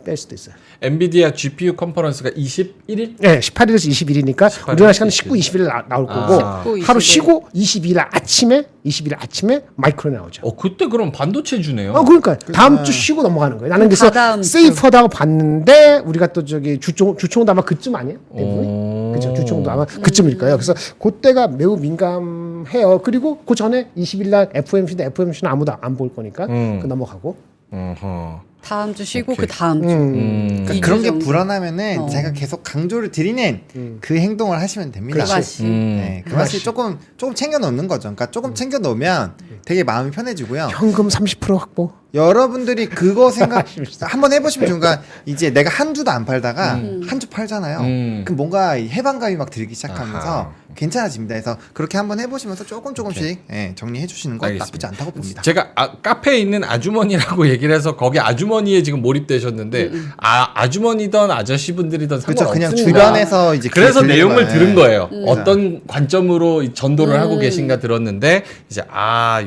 뺄 수도 있어요. 엔비디아 GPU 컨퍼런스가 21일? 네, 18일에서 21일이니까 18일, 우리나라 시간은 19, 20일 나올 거고 19, 하루 20일. 쉬고 22일 아침에 마이크론이 나오죠. 그때 그럼 반도체 주네요. 그러니까 다음 주 쉬고 넘어가는 거예요. 나는 그래서 다다음 주. 세이프하다고 봤는데 우리가 또 저기 주총도 아마 그쯤 아니에요? 대부분이? 그렇죠. 주총도 아마 그쯤일 거예요. 그래서 그때가 매우 민감해요. 그리고 그 전에 20일 날 FOMC인데 FOMC는 아무도 안 볼 거니까 그 넘어가고. 어허. 다음 주 쉬고 오케이. 그 다음 주. 그러니까 이 그런 주 게 정도. 불안하면은 제가 계속 강조를 드리는 그 행동을 하시면 됩니다. 그 맛이. 네, 그 맛이 조금 챙겨 놓는 거죠. 그러니까 조금 챙겨 놓으면 되게 마음이 편해지고요. 현금 30% 확보. 여러분들이 그거 생각 한번 해보시면 좋은가. 이제 내가 한 주도 안 팔다가 한 주 팔잖아요. 그럼 뭔가 이 해방감이 막 들기 시작하면서 아하. 괜찮아집니다. 그래서 그렇게 한번 해보시면서 조금씩 정리해 주시는 건 알겠습니다. 나쁘지 않다고 봅니다. 제가 카페에 있는 아주머니라고 얘기를 해서 거기 아주머니에 지금 몰입되셨는데 아주머니든 아저씨분들이든 그렇죠. 그냥 상관없습니다. 주변에서 이제 그래서 들리는 내용을 거예요. 들은 거예요. 어떤 관점으로 이 전도를 하고 계신가 들었는데 이제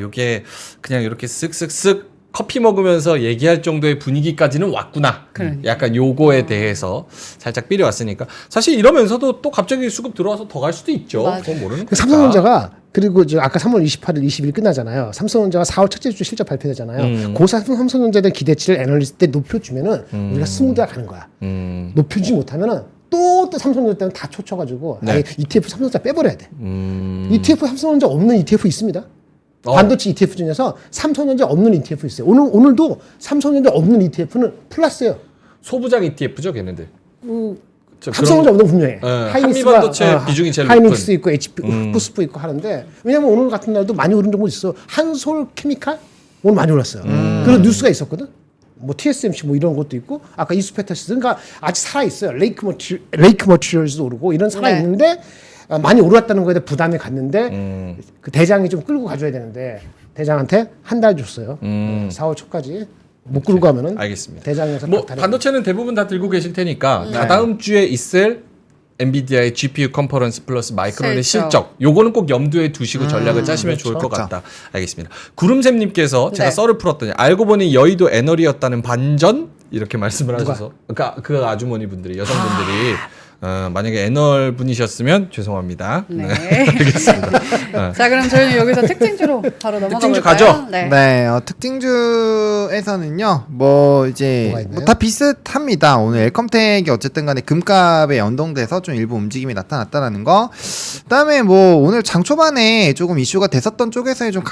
요게 그냥 이렇게 쓱쓱쓱 커피 먹으면서 얘기할 정도의 분위기까지는 왔구나. 그러니까. 약간 요거에 대해서 살짝 삘이 왔으니까 사실 이러면서도 또 갑자기 수급 들어와서 더 갈 수도 있죠. 맞아요. 그건 모르는 그 거니까. 삼성전자가 그리고 저 아까 3월 28일, 20일 끝나잖아요. 삼성전자가 4월 첫째 주 실적 발표되잖아요. 그 삼성전자에 대한 기대치를 애널리스트 때 높여주면은 우리가 스무드하게 가는 거야. 높여주지 못하면은 또 삼성전자 때는 다 초쳐가지고 네. 아예 ETF 삼성전자 빼버려야 돼. ETF 삼성전자 없는 ETF 있습니다. 반도체 ETF 중에서 삼성전자 없는 ETF 있어요. 오늘도 삼성전자 없는 ETF는 플러스예요. 소부장 ETF죠, 걔네들. 저 삼성전자 없는 거 분명해. 한미반도체 비중이 제일 하이닉스 높은. 있고 HP, 후스프 있고 하는데 왜냐면 오늘 같은 날도 많이 오른 종목 있어. 한솔 케미칼 오늘 많이 올랐어요. 그런 뉴스가 있었거든. 뭐 TSMC 뭐 이런 것도 있고 아까 이수페타시스 그러니까 아직 살아 있어요. 레이크 머티리얼즈도 오르고 이런 살아 있는데 많이 오르었다는 거에 대해 부담이 갔는데 그 대장이 좀 끌고 가줘야 되는데 대장한테 한 달 줬어요. 4월 초까지 못 끌고 가면은 알겠습니다. 대장에서 뭐 박탈해. 반도체는 대부분 다 들고 계실 테니까 다다음 주에 있을 엔비디아의 GPU 컨퍼런스 플러스 마이크론의 실적 요거는 꼭 염두에 두시고 전략을 짜시면 좋을 것 같다. 알겠습니다. 구름샘님께서 제가 네. 썰을 풀었더니 알고 보니 여의도 애널이었다는 반전 이렇게 말씀을 하셔서 그러니까 그 아주머니 분들이 여성분들이 만약에 애널 분이셨으면 죄송합니다. 네. 알겠습니다. 자, 그럼 저희는 여기서 특징주로 바로 넘어가 특징주 볼까요? 가죠? 네. 네, 특징주에서는요, 뭐 이제 뭐가 있나요? 다 비슷합니다. 오늘 엘컴텍이 어쨌든 간에 금값에 연동돼서 좀 일부 움직임이 나타났다라는 거. 그다음에 뭐 오늘 장 초반에 조금 이슈가 됐었던 쪽에서의 좀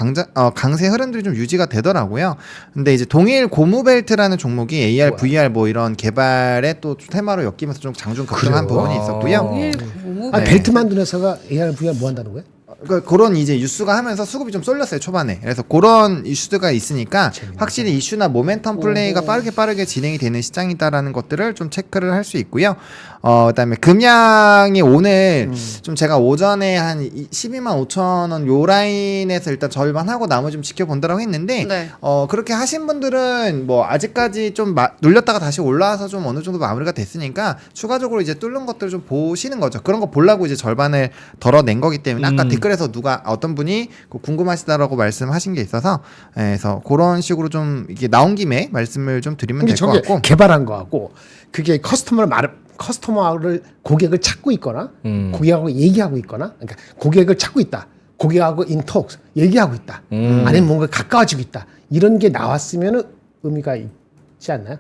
강세 흐름들이 좀 유지가 되더라고요. 근데 이제 동일 고무벨트라는 종목이 AR, VR 뭐 이런 개발에 또 테마로 엮이면서 좀 장중 급등한 그래요? 부분이 있었고요. 동일 고무 아 네. 벨트 만드는 회사가 AR, VR 뭐 한다는 거예요? 그러니까 그런 이제 뉴스가 하면서 수급이 좀 쏠렸어요 초반에. 그래서 그런 이슈가 있으니까 확실히 이슈나 모멘텀 플레이가 빠르게 진행이 되는 시장이다라는 것들을 좀 체크를 할 수 있고요. 그다음에 금양이 오늘 좀 제가 오전에 한 12만 5천 원 요 라인에서 일단 절반하고 나머지 좀 지켜본다라고 했는데 네. 그렇게 하신 분들은 뭐 아직까지 좀 눌렸다가 다시 올라와서 좀 어느 정도 마무리가 됐으니까 추가적으로 이제 뚫는 것들을 좀 보시는 거죠. 그런 거 보려고 이제 절반을 덜어낸 거기 때문에 아까 댓글에서 누가 어떤 분이 궁금하시다라고 말씀하신 게 있어서 그래서 그런 식으로 좀 이게 나온 김에 말씀을 좀 드리면 근데 될 것 저게 같고. 개발한 거하고 그게 커스터머를 고객을 찾고 있거나 고객하고 얘기하고 있거나 그러니까 고객을 찾고 있다. 고객하고 인톡스 얘기하고 있다. 아니면 뭔가 가까워지고 있다. 이런 게 나왔으면 의미가 있지 않나요?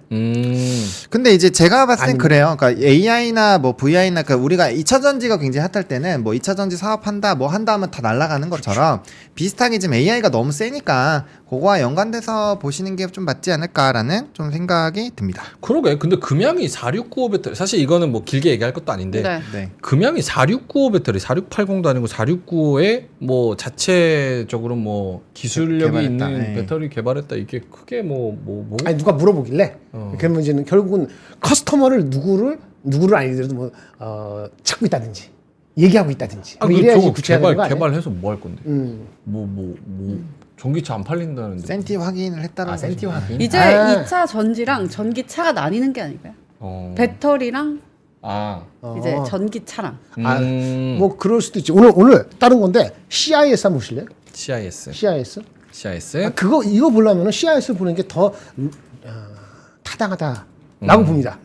근데 이제 제가 봤을 땐 아니면- 그래요. 그러니까 AI나 뭐 VI나 그러니까 우리가 2차 전지가 굉장히 핫할 때는 뭐 2차 전지 사업한다 뭐 한다 하면 다 날아가는 것처럼 비슷하게 지금 AI가 너무 세니까 그거와 연관돼서 보시는 게 좀 맞지 않을까라는 좀 생각이 듭니다. 그러게. 근데 금양이 4695 배터리 사실 이거는 뭐 길게 얘기할 것도 아닌데 네. 네. 금양이 4695 배터리 4680도 아니고 4695에 뭐 자체적으로 뭐 기술력이 개발했다. 있는 네. 배터리 개발했다 이게 크게 뭐 아니 누가 물어보길래 그러면 이제는 결국은 커스터머를 누구를 아니더라도 뭐 찾고 있다든지 얘기하고 있다든지 뭐 이래야지 저거 구체화되는 거 아니에요? 개발해서 뭐 할 건데? 뭐 전기차 안 팔린다는데. 센티 확인을 했다는 거죠. 센티 확인. 이제 2차 전지랑 전기차가 나뉘는 게 아닐까요? 배터리랑 아. 이제 전기차랑. 뭐 그럴 수도 있지. 오늘 다른 건데 CIS 한번 보실래요? CIS. CIS. 이거 보려면은 CIS 보는 게 더 타당하다라고 봅니다.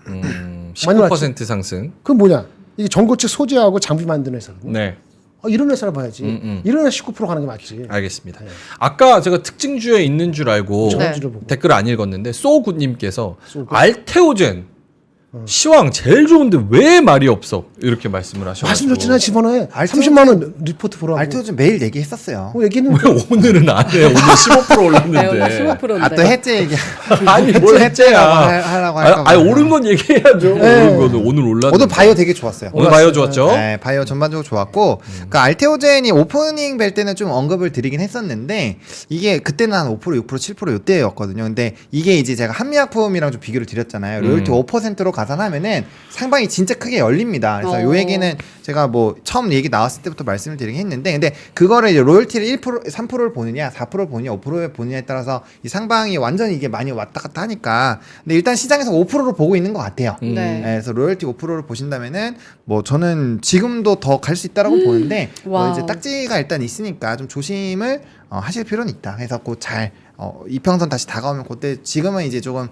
19% 상승. 그건 뭐냐? 이게 전고체 소재하고 장비 만드는 회사거든요. 네. 이런 회사를 봐야지. 이런 회사 19% 가는 게 맞지. 알겠습니다. 아까 제가 특징주에 있는 줄 알고 네. 댓글 안 읽었는데 소굿님께서 알테오젠 시황 제일 좋은데 왜 말이 없어 이렇게 말씀을 하셔가지고 말씀 좋지만 집어넣어. 30만 원 리포트 보라고. 알토 좀 매일 얘기했었어요. 얘기했는데 왜 오늘은 안 해? 오늘 15% 올랐는데. 네, 오늘 15%인데. 아 또 해제 얘기. 아니 뭘 해째야? 하려고 할까 봐. 아니 오른 건 얘기해야죠. 오른 거는 오늘 올랐는데. 오늘 바이오 되게 좋았어요. 오늘 바이오 좋았죠? 네, 바이오 전반적으로 좋았고, 그러니까 알테오젠이 오프닝 뵐 때는 좀 언급을 드리긴 했었는데, 이게 그때는 한 5%, 6%, 7% 요때였거든요. 근데 이게 이제 제가 한미약품이랑 좀 비교를 드렸잖아요. 로열티 5%로 가산하면은 상방이 진짜 크게 열립니다. 그래서 요 얘기는 제가 뭐 처음 얘기 나왔을 때부터 말씀을 드리긴 했는데, 근데 그거를 이제 로열티를 1%, 3%를 보느냐, 4%를 보느냐, 5%를 보느냐에 따라서 이 상방이 완전히 이게 많이 왔다 갔다 하니까, 근데 일단 시장에서 5%를 보고 있는 것 같아요. 네. 그래서 로열티 5%를 보신다면은 뭐 저는 지금도 더 갈 수 있다라고 보는데 뭐 와우. 이제 딱지가 일단 있으니까 좀 조심을 하실 필요는 있다. 그래서 그 잘 이평선 다시 다가오면 그때 지금은 이제 조금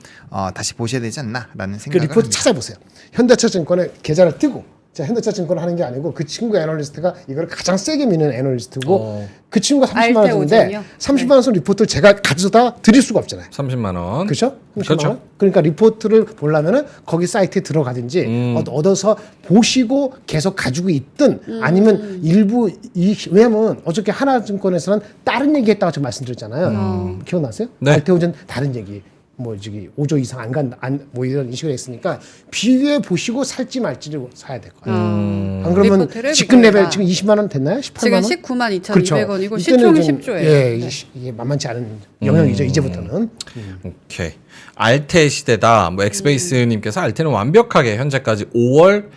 다시 보셔야 되지 않나라는 그 생각을 리포트 합니다. 찾아보세요. 현대차증권의 계좌를 뜨고 자 현대차증권을 하는 게 아니고 그 친구 애널리스트가 이걸 가장 세게 미는 애널리스트고 그 친구가 30만 원 주는데 알테오젠이요? 30만 원 리포트를 제가 가져다 드릴 수가 없잖아요. 30만 원. 그렇죠? 30만 그렇죠. 원? 그러니까 리포트를 보려면은 거기 사이트에 들어가든지 얻어서 보시고 계속 가지고 있든 아니면 일부 왜냐면 어저께 하나증권에서는 다른 얘기했다고 제가 말씀드렸잖아요. 기억나세요? 네. 알테오젠 다른 얘기. 뭐 저기 5조 이상 뭐 이런 식으로 했으니까 비교해 보시고 살지 말지를 사야 될 거예요. 안 그러면 리포트를 지금 레벨 비교해봐. 지금 20만 원 됐나요? 18만 원? 지금 19만 2,200원이고 그렇죠. 시총이 이때는 좀, 10조예요. 예, 네. 이게 만만치 않은 영역이죠. 이제부터는. 오케이. 알테 시대다. 뭐 엑스베이스님께서 알테는 완벽하게 현재까지 5월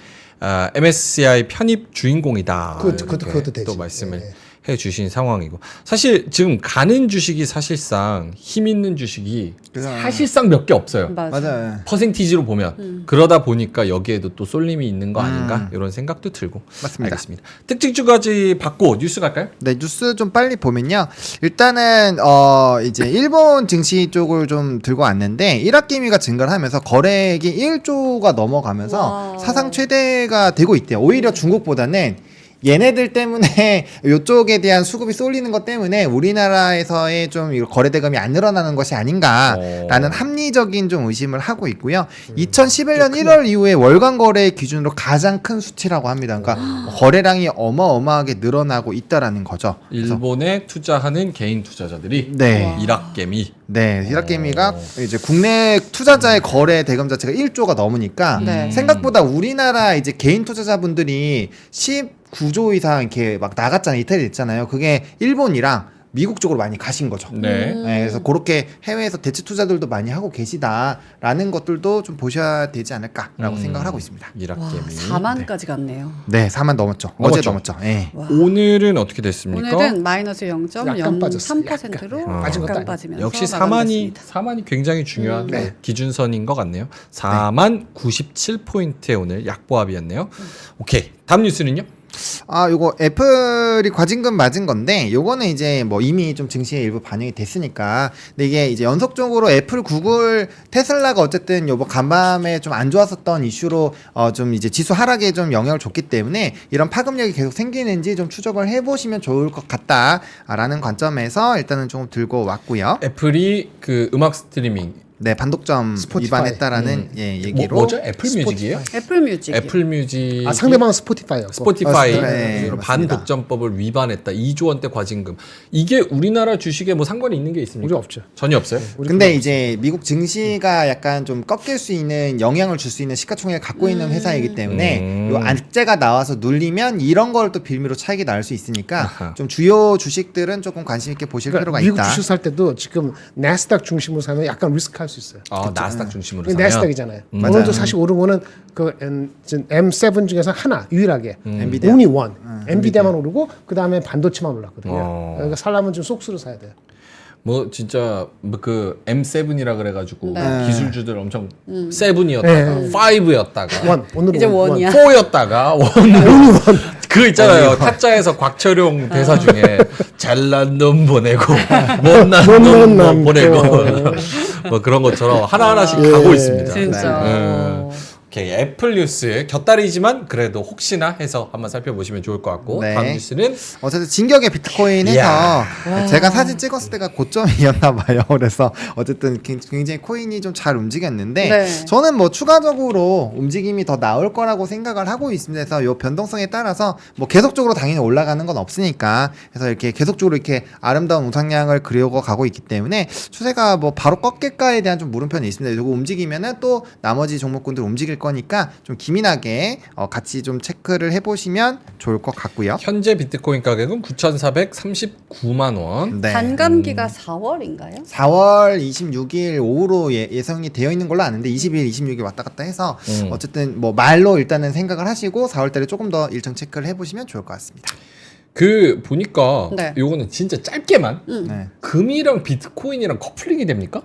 MSCI 편입 주인공이다. 그것도 이렇게 되지. 또 말씀을 예. 해주신 상황이고 사실 지금 가는 주식이 사실상 힘 있는 주식이 사실상 몇 개 없어요. 맞아요. 퍼센티지로 보면 그러다 보니까 여기에도 또 쏠림이 있는 거 아닌가 이런 생각도 들고 맞습니다. 알겠습니다. 특징주까지 받고 뉴스 갈까요? 네, 뉴스 좀 빨리 보면요. 일단은 이제 일본 증시 쪽을 좀 들고 왔는데 일합기미가 증가를 하면서 거래액이 1조가 넘어가면서 와. 사상 최대가 되고 있대요. 오히려 중국보다는 얘네들 때문에 이쪽에 대한 수급이 쏠리는 것 때문에 우리나라에서의 좀 거래 대금이 안 늘어나는 것이 아닌가라는 합리적인 좀 의심을 하고 있고요. 2011년 1월 이후에 월간 거래 기준으로 가장 큰 수치라고 합니다. 그러니까 거래량이 어마어마하게 늘어나고 있다라는 거죠. 그래서 일본에 투자하는 개인 투자자들이 네. 일합개미 네, 히라케미가 이제 국내 투자자의 거래 대금 자체가 1조가 넘으니까 네. 생각보다 우리나라 이제 개인 투자자분들이 19조 이상 이렇게 막 나갔잖아요. 이탈이 됐잖아요. 그게 일본이랑 미국 쪽으로 많이 가신 거죠. 네. 네, 그래서 그렇게 해외에서 대체 투자들도 많이 하고 계시다라는 것들도 좀 보셔야 되지 않을까라고 생각을 하고 있습니다. 와, 일합개미. 4만까지 갔네요. 네, 4만 넘었죠. 어제 넘었죠. 네. 와. 오늘은 어떻게 됐습니까? 오늘은 마이너스 약간 빠졌어요. 0.03%로 약간. 빠진 것도 약간 아니고. 빠지면서 역시 마감됐습니다. 4만이 굉장히 중요한 네. 기준선인 것 같네요. 4만 97포인트의 오늘 약보합이었네요. 오케이. 다음 뉴스는요? 요거 애플이 과징금 맞은 건데 요거는 이제 뭐 이미 좀 증시에 일부 반영이 됐으니까 근데 이게 이제 연속적으로 애플, 구글, 테슬라가 어쨌든 요번 간밤에 좀 안 좋았었던 이슈로 좀 이제 지수 하락에 좀 영향을 줬기 때문에 이런 파급력이 계속 생기는지 좀 추적을 해보시면 좋을 것 같다라는 관점에서 일단은 조금 들고 왔고요. 애플이 그 음악 스트리밍 네, 반독점 스포티파이. 위반했다라는 얘기로 뭐죠? 애플 뮤직이에요? 애플 뮤직. 애플 뮤직 상대방은 스포티파이였고. 스포티파이 네, 맞습니다. 반독점법을 위반했다. 2조 원대 과징금. 이게 우리나라 주식에 뭐 상관이 있는 게 있습니까? 우리 없죠. 전혀 없어요. 근데 이제 미국 증시가 약간 좀 꺾일 수 있는 영향을 줄 수 있는 시가총액을 갖고 있는 회사이기 때문에 요 악재가 나와서 눌리면 이런 걸 또 빌미로 차익이 나올 수 있으니까 아하. 좀 주요 주식들은 조금 관심 있게 보실 그러니까 필요가 미국 있다. 주식 살 때도 지금 나스닥 중심으로 사면 약간 리스크할 수 있어요. 나스닥 중심으로 이게 사면 나스닥이잖아요. 맞아요. 오늘도 사실 오른 거는 그 M7 중에서 하나 유일하게 엔비디아. only one 엔비디아만 오르고 그 다음에 반도체만 올랐거든요. 어. 그러니까 살려면 좀 속수로 사야 돼요. 뭐 진짜 뭐그 M7이라 그래가지고 네. 기술주들 엄청 7이었다가 5였다가 오늘은 이제 원이야. 4였다가 그 있잖아요 타짜에서 곽철용 대사 중에 잘난 놈 보내고 못난 놈 남 보내고 뭐 그런 것처럼 하나하나씩 가고 있습니다. 진짜. 네. 오케이, 애플 뉴스 곁다리지만 그래도 혹시나 해서 한번 살펴보시면 좋을 것 같고 네. 다음 뉴스는 어쨌든 진격의 비트코인 해서 이야. 제가 사진 찍었을 때가 고점이었나 봐요. 그래서 어쨌든 굉장히 코인이 좀 잘 움직였는데 네. 저는 뭐 추가적으로 움직임이 더 나올 거라고 생각을 하고 있습니다. 그래서 요 변동성에 따라서 뭐 계속적으로 당연히 올라가는 건 없으니까 그래서 이렇게 계속적으로 이렇게 아름다운 우상향을 그려고 가고 있기 때문에 추세가 뭐 바로 꺾일까에 대한 좀 물음표는 있습니다. 이거 움직이면은 또 나머지 종목군들 움직일 거니까 좀 기민하게 같이 좀 체크를 해보시면 좋을 것 같고요. 현재 비트코인 가격은 9,439만 원. 네. 반감기가 4월인가요? 4월 26일 오후로 예상이 되어 있는 걸로 아는데 20일, 26일 왔다 갔다 해서 어쨌든 뭐 말로 일단은 생각을 하시고 4월 달에 조금 더 일정 체크를 해보시면 좋을 것 같습니다. 그 보니까 네. 요거는 진짜 짧게만 네. 금이랑 비트코인이랑 커플링이 됩니까?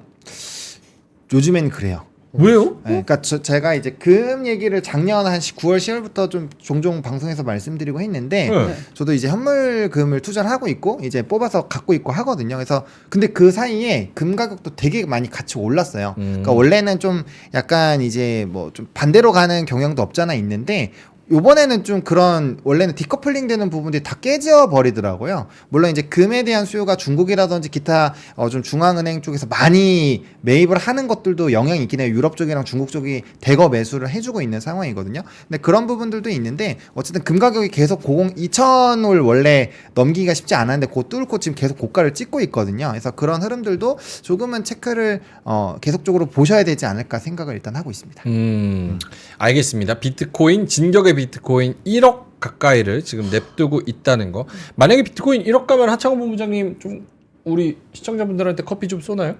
요즘엔 그래요. 왜요? 네, 그러니까 제가 이제 금 얘기를 작년 한 9월, 10월부터 좀 종종 방송에서 말씀드리고 했는데 네. 저도 이제 현물금을 투자를 하고 있고 이제 뽑아서 갖고 있고 하거든요. 그래서 근데 그 사이에 금 가격도 되게 많이 같이 올랐어요. 그러니까 원래는 좀 약간 이제 뭐 좀 반대로 가는 경향도 없잖아 있는데 요번에는 좀 그런 원래는 디커플링 되는 부분들이 다 깨져 버리더라고요. 물론 이제 금에 대한 수요가 중국이라든지 기타 좀 중앙은행 쪽에서 많이 매입을 하는 것들도 영향이 있긴 해요. 유럽 쪽이랑 중국 쪽이 대거 매수를 해주고 있는 상황이거든요. 근데 그런 부분들도 있는데 어쨌든 금 가격이 계속 2,000을 원래 넘기기가 쉽지 않았는데 그 뚫고 지금 계속 고가를 찍고 있거든요. 그래서 그런 흐름들도 조금은 체크를 계속적으로 보셔야 되지 않을까 생각을 일단 하고 있습니다. 알겠습니다. 비트코인 진격의 비트코인 1억 가까이를 지금 냅두고 있다는 거. 만약에 비트코인 1억 가면 하창원 본부장님 좀 우리 시청자분들한테 커피 좀 쏘나요?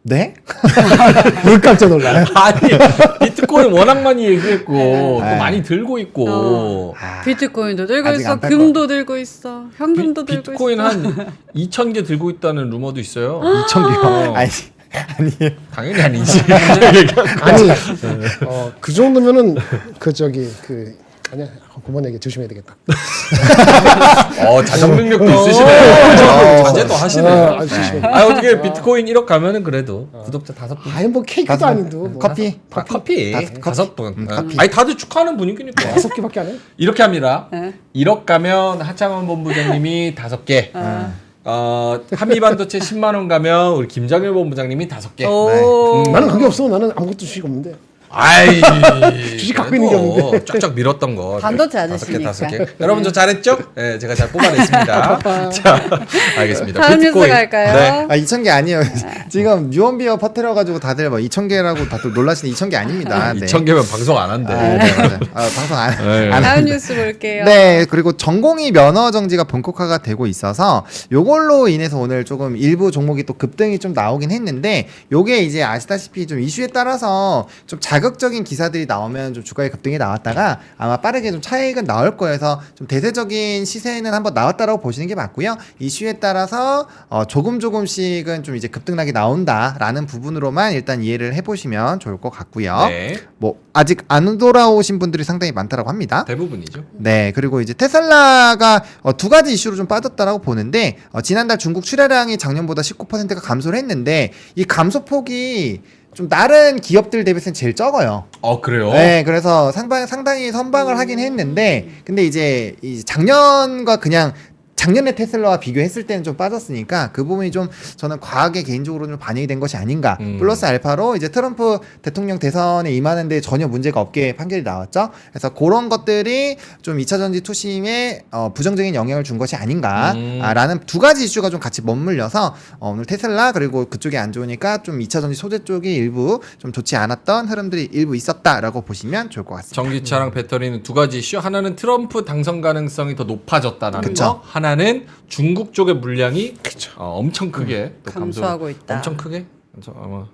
네? 왜 깜짝 놀라요? 아니 비트코인 워낙 많이 얘기했고 또 네. 많이 들고 있고 비트코인도 들고 아직 있어, 안팔 금도 들고 있어, 현금도 들고 비트코인 있어. 한 2,000개 들고 있다는 루머도 있어요. 2,000개요? 아니에요. 당연히 아니지. 아니 그 정도면은 아니야 그만 얘기 조심해야 되겠다. 자정 능력도 있으시네. 자제도 하시네. 조심해. 어떻게 비트코인 1억 가면은 그래도 구독자 5분. 아니 뭐 케이크도 아닌데 뭐. 커피. 커피. 다섯 5분. 커피. 아니 다들 축하하는 분위기니까. 5개밖에 안 해? 이렇게 합니다. 네. 1억 가면 하창원 본부장님이 5개. 한미반도체 10만 원 가면 우리 김정일 본부장님이 5개. 오. 나는 그게 없어. 나는 아무것도 주식 없는데. 아이 주식 갖고 있는 게 없는데. 쫙쫙 밀었던 거. 반도체 5개, 아저씨니까. 5개. 여러분 저 잘했죠? 네, 제가 잘 뽑아냈습니다. 자, 알겠습니다. 다음 뉴스 비트코인. 갈까요? 네. 2,000개 아니에요. 지금 유언비어 퍼뜨려가지고 다들 뭐 2,000개라고 다들 놀라시는 2,000개 아닙니다. 네. 2,000개면 방송 안 한대. 네, 맞아요. 방송 네. 안 다음 뉴스 볼게요. 네, 그리고 전공의 면허 정지가 본격화가 되고 있어서 요걸로 인해서 오늘 조금 일부 종목이 또 급등이 좀 나오긴 했는데 요게 이제 아시다시피 좀 이슈에 따라서 좀 자극적인 기사들이 나오면 좀 주가의 급등이 나왔다가 아마 빠르게 좀 차익은 나올 거여서 좀 대세적인 시세는 한번 나왔다라고 보시는 게 맞고요. 이슈에 따라서 조금씩은 좀 이제 급등락이 나온다라는 부분으로만 일단 이해를 해보시면 좋을 것 같고요. 네. 뭐 아직 안 돌아오신 분들이 상당히 많다라고 합니다. 대부분이죠. 네, 그리고 이제 테슬라가 두 가지 이슈로 좀 빠졌다라고 보는데 지난달 중국 출하량이 작년보다 19%가 감소를 했는데 이 감소폭이 좀 다른 기업들 대비해서는 제일 적어요. 그래요? 네, 그래서 상당히 선방을 하긴 했는데 근데 이제 작년과 그냥 작년에 테슬라와 비교했을 때는 좀 빠졌으니까 그 부분이 좀 저는 과하게 개인적으로 좀 반영이 된 것이 아닌가. 플러스 알파로 이제 트럼프 대통령 대선에 임하는데 전혀 문제가 없게 판결이 나왔죠. 그래서 그런 것들이 좀 2차 전지 투심에 부정적인 영향을 준 것이 아닌가라는 두 가지 이슈가 좀 같이 맞물려서 오늘 테슬라 그리고 그쪽이 안 좋으니까 좀 2차 전지 소재 쪽이 일부 좀 좋지 않았던 흐름들이 일부 있었다라고 보시면 좋을 것 같습니다. 전기차랑 배터리는 두 가지 이슈. 하나는 트럼프 당선 가능성이 더 높아졌다는 그쵸. 거. 하나는 중국 쪽의 물량이 엄청 크게 또 감소하고 있다. 엄청 크게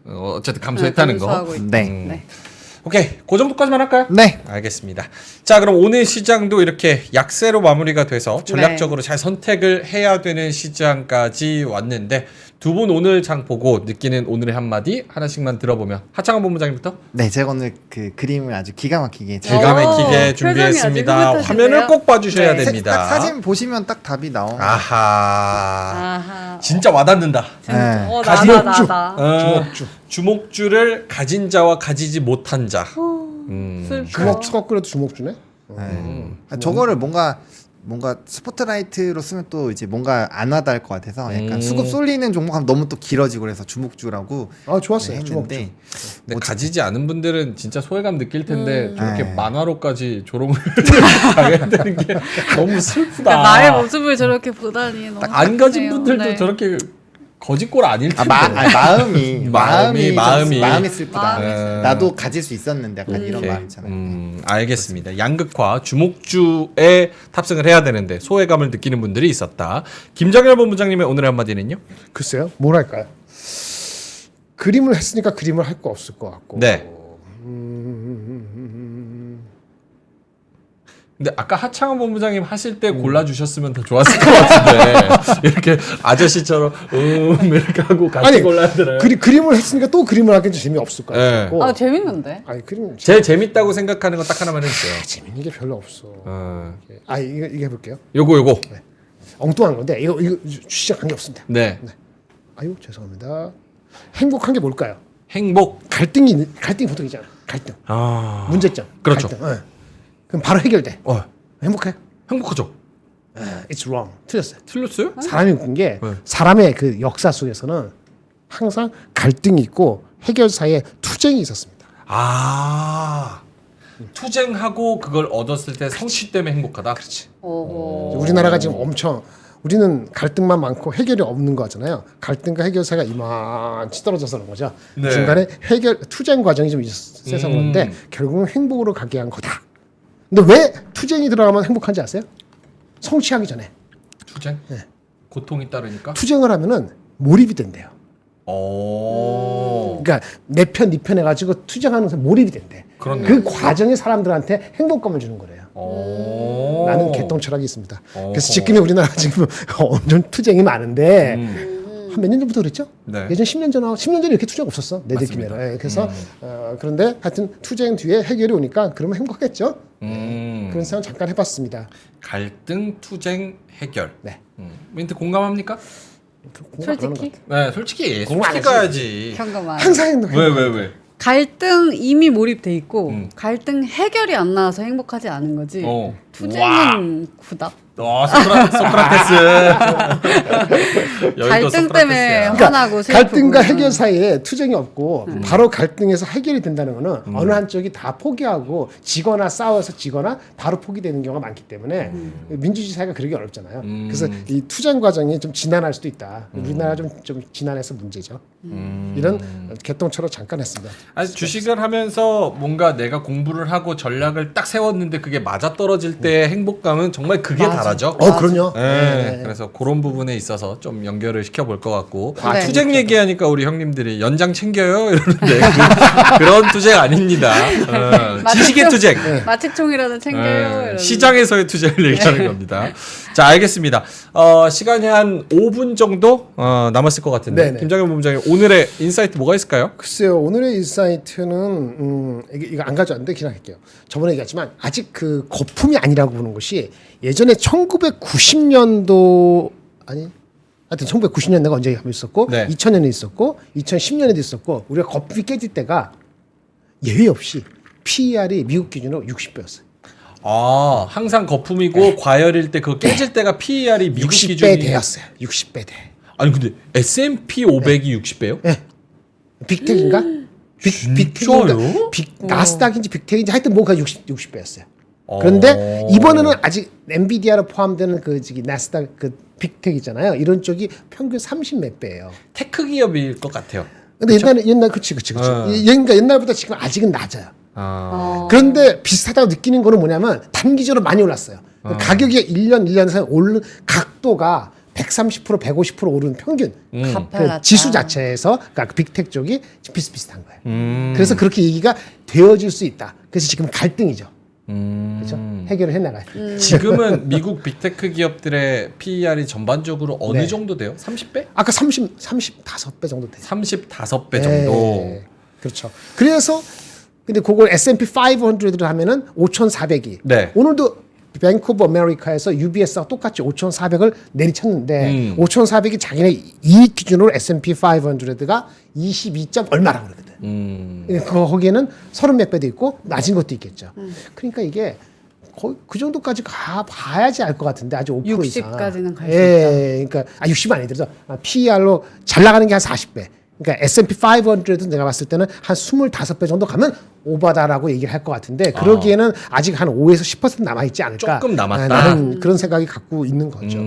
어쨌든 감소했다는 거. 감소하고 있다. 네. 네. 오케이, 그 정도까지만 할까요? 네. 알겠습니다. 자, 그럼 오늘 시장도 이렇게 약세로 마무리가 돼서 전략적으로 잘 선택을 해야 되는 시장까지 왔는데 두 분 오늘 장 보고 느끼는 오늘의 한마디 하나씩만 들어보면 하창원 본부장님부터 네, 제가 오늘 그 그림을 아주 기가 막히게 기가 막히게 표정이 준비했습니다. 아주 흐뭇하신데요? 화면을 꼭 봐주셔야 네. 됩니다. 딱 사진 보시면 딱 답이 나와요. 아하. 아하. 진짜 와닿는다. 네. 나다. 주목주를 가진 자와 가지지 못한 자. 슬퍼. 주먹 거꾸로도 주먹주네. 저거를 뭔가 스포트라이트로 쓰면 또 이제 뭔가 안 와닿을 것 같아서 약간 수급 쏠리는 종목하면 너무 또 길어지고 그래서 주목주라고 아 좋았어요. 했는데 근데 가지지 않은 분들은 진짜 소외감 느낄 텐데 저렇게 네. 만화로까지 조롱을 당해야 되는 게 너무 슬프다. 그러니까 나의 모습을 저렇게 보다니 너무 딱 안 가진 슬프네요. 분들도 네. 저렇게 거짓골 아닐 텐데. 마음이 마음이. 슬프다. 마음이 나도 가질 수 있었는데 약간 이런 오케이. 마음이잖아요. 알겠습니다. 양극화 주목주에 탑승을 해야 되는데 소외감을 느끼는 분들이 있었다. 김정일 본부장님의 오늘의 한마디는요? 글쎄요, 뭘 할까요? 그림을 했으니까 그림을 할 거 없을 것 같고. 네. 근데 아까 하창원 본부장님 하실 때 골라주셨으면 더 좋았을 것 같은데 이렇게 아저씨처럼 이렇게 하고 같이 아니, 골라야 되나요? 그림을 했으니까 또 그림을 하기엔 재미없을 것 네. 같고. 아 재밌는데. 아니 그림 제일 재밌다고 생각하는 거 딱 하나만 해주세요. 재밌는 게 별로 없어. 어. 아 이거 해볼게요. 요거. 엉뚱한 건데 이거 시작한 게 없습니다. 네. 아유 죄송합니다. 행복한 게 뭘까요? 행복. 갈등이 보통 있잖아. 갈등. 문제점. 그렇죠. 갈등. 예. 그럼 바로 해결돼. 행복해? 행복하죠. It's wrong. 틀렸어요. 틀렸어요? 사람이 웃긴 게 네. 사람의 그 역사 속에서는 항상 갈등이 있고 해결사에 투쟁이 있었습니다. 투쟁하고 그걸 얻었을 때 성취 때문에 행복하다. 그렇지. 우리나라가 지금 엄청 우리는 갈등만 많고 해결이 없는 거잖아요. 갈등과 해결사가 이만치 떨어져서 그런 거죠. 네. 중간에 투쟁 과정이 좀 있어서 그런데 결국은 행복으로 가게 한 거다. 근데 왜 투쟁이 들어가면 행복한지 아세요? 성취하기 전에 투쟁? 고통이 따르니까. 투쟁을 하면은 몰입이 된대요. 오. 그러니까 내 편, 네 편 해가지고 투쟁하는 사람 몰입이 된대. 그렇네. 그 과정이 사람들한테 행복감을 주는 거래요. 오. 나는 개똥 철학이 있습니다. 오. 그래서 지금의 우리나라 지금 엄청 투쟁이 많은데 한 몇 년 전부터 그랬죠? 네. 예전 10년 전에 이렇게 투쟁 없었어. 내 맞습니다. 느낌에는. 예, 그래서 그런데 하여튼 투쟁 뒤에 해결이 오니까 그러면 행복했죠. 그런 생각 잠깐 해봤습니다. 갈등, 투쟁, 해결. 네. 멘트 공감합니까? 솔직히 네, 솔직히 공감 안 솔직히 가야지. 현금만. 항상 행복해. 왜? 갈등 이미 몰입돼 있고 갈등 해결이 안 나와서 행복하지 않은 거지. 투쟁은 구닥. 소크라테스. 갈등 때문에 화나고 슬프고. 갈등과 해결 사이에 투쟁이 없고 바로 갈등에서 해결이 된다는 거는 어느 한쪽이 다 포기하고 지거나 싸워서 지거나 바로 포기되는 경우가 많기 때문에 민주주의 사회가 그러기 어렵잖아요. 그래서 이 투쟁 과정이 좀 지난할 수도 있다. 우리나라 좀 지난해서 문제죠. 이런 개똥처럼 잠깐 했습니다. 아니, 주식을 하면서 뭔가 내가 공부를 하고 전략을 딱 세웠는데 그게 맞아 떨어질 때의 행복감은 정말 그게 다르죠. 그럼요. 네, 그래서 그런 부분에 있어서 좀 연결을 시켜볼 것 같고 네. 투쟁 얘기하니까 우리 형님들이 연장 챙겨요 이러는데 그런 투쟁 아닙니다. 지식의 투쟁. 마취총이라도 챙겨요. 이러는데. 시장에서의 투쟁을 얘기하는 겁니다. 자, 알겠습니다. 시간이 한 5분 정도 남았을 것 같은데 네네. 김정현 본부장님 오늘의 인사이트 뭐가 있을까요? 글쎄요, 오늘의 인사이트는 이거 안 가져왔는데 그냥 할게요. 저번에 얘기했지만 아직 그 거품이 아니라고 보는 것이 예전에 1990년도 아니 하여튼 1990년대가 언제 한번 있었고 네. 2000년에 있었고 2010년에도 있었고 우리가 거품이 깨질 때가 예외 없이 PER이 미국 기준으로 60배였어요. 항상 거품이고 과열일 때 그거 깨질 때가 PER이 미국 60배 기준이 대였어요. 60배 대. 아니 근데 S&P 500이 60배요? 네. 빅텍인가? 진짜요? 나스닥인지 빅텍인지 하여튼 뭐가 60배였어요. 그런데 이번에는 아직 엔비디아로 포함되는 그 나스닥 그 빅텍 있잖아요. 이런 쪽이 평균 30 몇 배예요. 테크 기업일 것 같아요. 근데 옛날 그치. 그러니까 옛날보다 지금 아직은 낮아요. 그런데 비슷하다고 느끼는 거는 뭐냐면 단기적으로 많이 올랐어요. 가격이 1년 사이 오른 각도가 130% 150% 오른 평균 가팔랐다. 그 지수 자체에서 그러니까 그 빅텍 쪽이 비슷비슷한 거예요. 그래서 그렇게 얘기가 되어질 수 있다. 그래서 지금 갈등이죠. 그렇죠? 해결을 해나가야 돼. 지금은 미국 빅테크 기업들의 PER이 전반적으로 어느 네. 정도 돼요? 30배? 아까 35배 정도 돼요. 35배 정도. 네. 그렇죠. 그래서 근데 그걸 S&P 500를 하면은 5,400이. 네. 오늘도 뱅크 오브 아메리카에서 UBS와 똑같이 5,400을 내리쳤는데 5,400이 자기네 이익 기준으로 S&P 500가 22점 얼마라고 그러거든. 거기에는 30몇 배도 있고 낮은 것도 있겠죠. 그러니까 이게 거의 그 정도까지 가 봐야지 알 것 같은데 아직 5% 이상. 60까지는 갈 수 예, 그러니까 60 아니더라도 PER로 잘 나가는 게 한 40배. 그러니까 S&P 500도 내가 봤을 때는 한 25배 정도 가면 오바다라고 얘기를 할 것 같은데 그러기에는 아직 한 5에서 10% 남아 있지 않을까? 조금 남았다. 나는 그런 생각이 갖고 있는 거죠.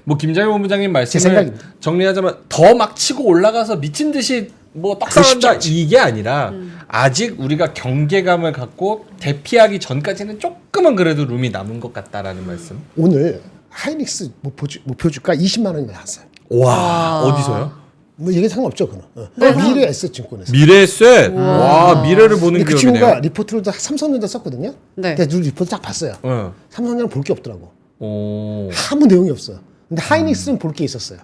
뭐 김장일 본부장님 제 말씀을 생각입니다. 정리하자면 더 막 치고 올라가서 미친 듯이 뭐 떡상한다 이게 아니라 아직 우리가 경계감을 갖고 대피하기 전까지는 조금은 그래도 룸이 남은 것 같다라는 말씀. 오늘 하이닉스 목표 주가 20만 원이 나왔어요. 와 어디서요? 뭐 얘기 상관없죠, 그는. 네. 미래 에셋증권에서. 미래셋. 와 미래를 보는 근데 그 기업이네요. 친구가 리포트를 다 삼성전자 썼거든요. 네. 근데 리포트 딱 봤어요. 네. 삼성전자는 볼 게 없더라고. 오. 아무 내용이 없어요. 근데 하이닉스는 볼 게 있었어요.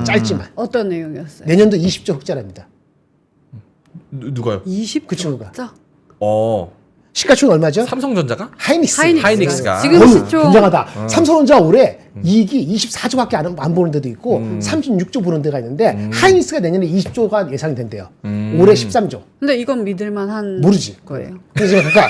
짧지만. 어떤 내용이었어요? 내년도 20조 흑자랍니다. 누가요? 20조. 그 친구가. 시가총액 얼마죠? 삼성전자가? 하이닉스. 하이닉스가. 지금 어휴, 시총 굉장하다. 삼성전자 올해 이익이 24조밖에 안 보는 데도 있고 36조 보는 데가 있는데 하이닉스가 내년에 20조가 예상이 된대요. 올해 13조. 근데 이건 믿을만한 모르지. 거예요. 그래서 그러니까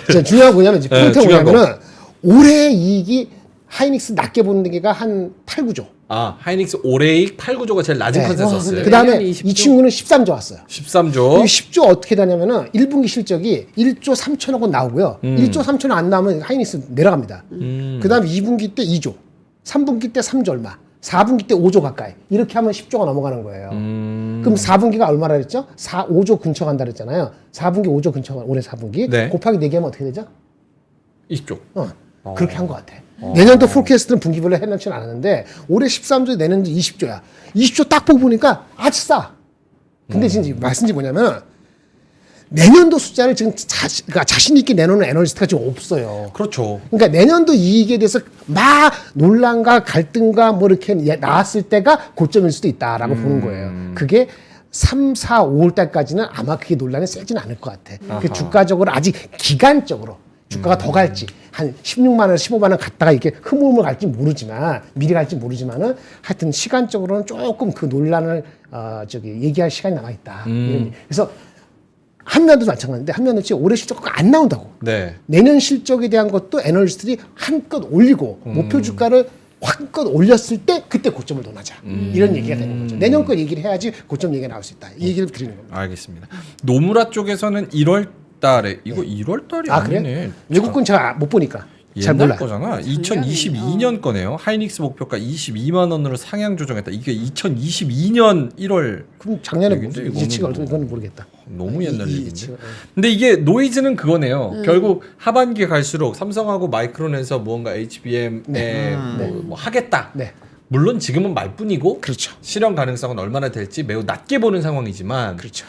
이제 중요한 거 뭐냐면 이제 포인트가 중요한 뭐냐면은 올해 이익이 하이닉스 낮게 보는 데가 한 8, 9조. 아 하이닉스 올해익 8, 9조가 제일 낮은 네. 컨센서스. 그 다음에 내년에 20조. 이 친구는 13조 왔어요. 13조. 10조 어떻게 되냐면은 1분기 실적이 1조 3천억 원 나오고요. 1조 3천억 안 나오면 하이닉스 내려갑니다. 그 다음에 2분기 때 2조, 3분기 때 3조 얼마, 4분기 때 5조 가까이. 이렇게 하면 10조가 넘어가는 거예요. 그럼 4분기가 얼마나 그랬죠? 5조 근처 간다 그랬잖아요. 4분기 5조 근처 올해 4분기. 네. 곱하기 4개 하면 어떻게 되죠? 20조. 그렇게 한 것 같아. 내년도 포캐스트는 분기별로 해놓지는 않았는데 올해 13조 내년도 20조야. 20조 딱 보고 보니까 아주 싸. 근데 진짜 말씀이 뭐냐면 내년도 숫자를 지금 그러니까 자신 있게 내놓는 애널리스트가 지금 없어요. 그렇죠. 그러니까 내년도 이익에 대해서 막 논란과 갈등과 뭐 이렇게 나왔을 때가 고점일 수도 있다라고 보는 거예요. 그게 3, 4, 5월 달까지는 아마 그게 논란이 세지는 않을 것 같아. 그 주가적으로 아직 기간적으로 주가가 더 갈지 한 16만 원, 15만 원 갔다가 이렇게 흐물흐물 갈지 모르지만 미리 갈지 모르지만은 하여튼 시간적으로는 조금 그 논란을 얘기할 시간이 남아 있다. 그래서 한면도 마찬가지인데 한면은 지금 올해 실적가 안 나온다고. 네. 내년 실적에 대한 것도 애널리스트들이 한껏 올리고 목표 주가를 한껏 올렸을 때 그때 고점을 논하자. 이런 얘기가 되는 거죠. 내년 거 얘기를 해야지 고점 얘기가 나올 수 있다. 이 얘기를 드리는 겁니다. 알겠습니다. 노무라 쪽에서는 1월 달에 이거 1월 달이 아 아니네. 그래? 외국 건 제가 못 보니까 잘 옛날 몰라. 거잖아. 2022년 거네요. 하이닉스 목표가 22만 원으로 상향 조정했다. 이게 2022년 1월. 그럼 작년에 얘기인데 이거는 예치가 뭐- 어떻게 이건 모르겠다. 너무 옛날 이 얘기인데. 예치가, 근데 이게 노이즈는 그거네요. 결국 하반기에 갈수록 삼성하고 마이크론에서 무언가 HBM에 뭐 하겠다. 네. 물론 지금은 말뿐이고 그렇죠. 실현 가능성은 얼마나 될지 매우 낮게 보는 상황이지만 그렇죠.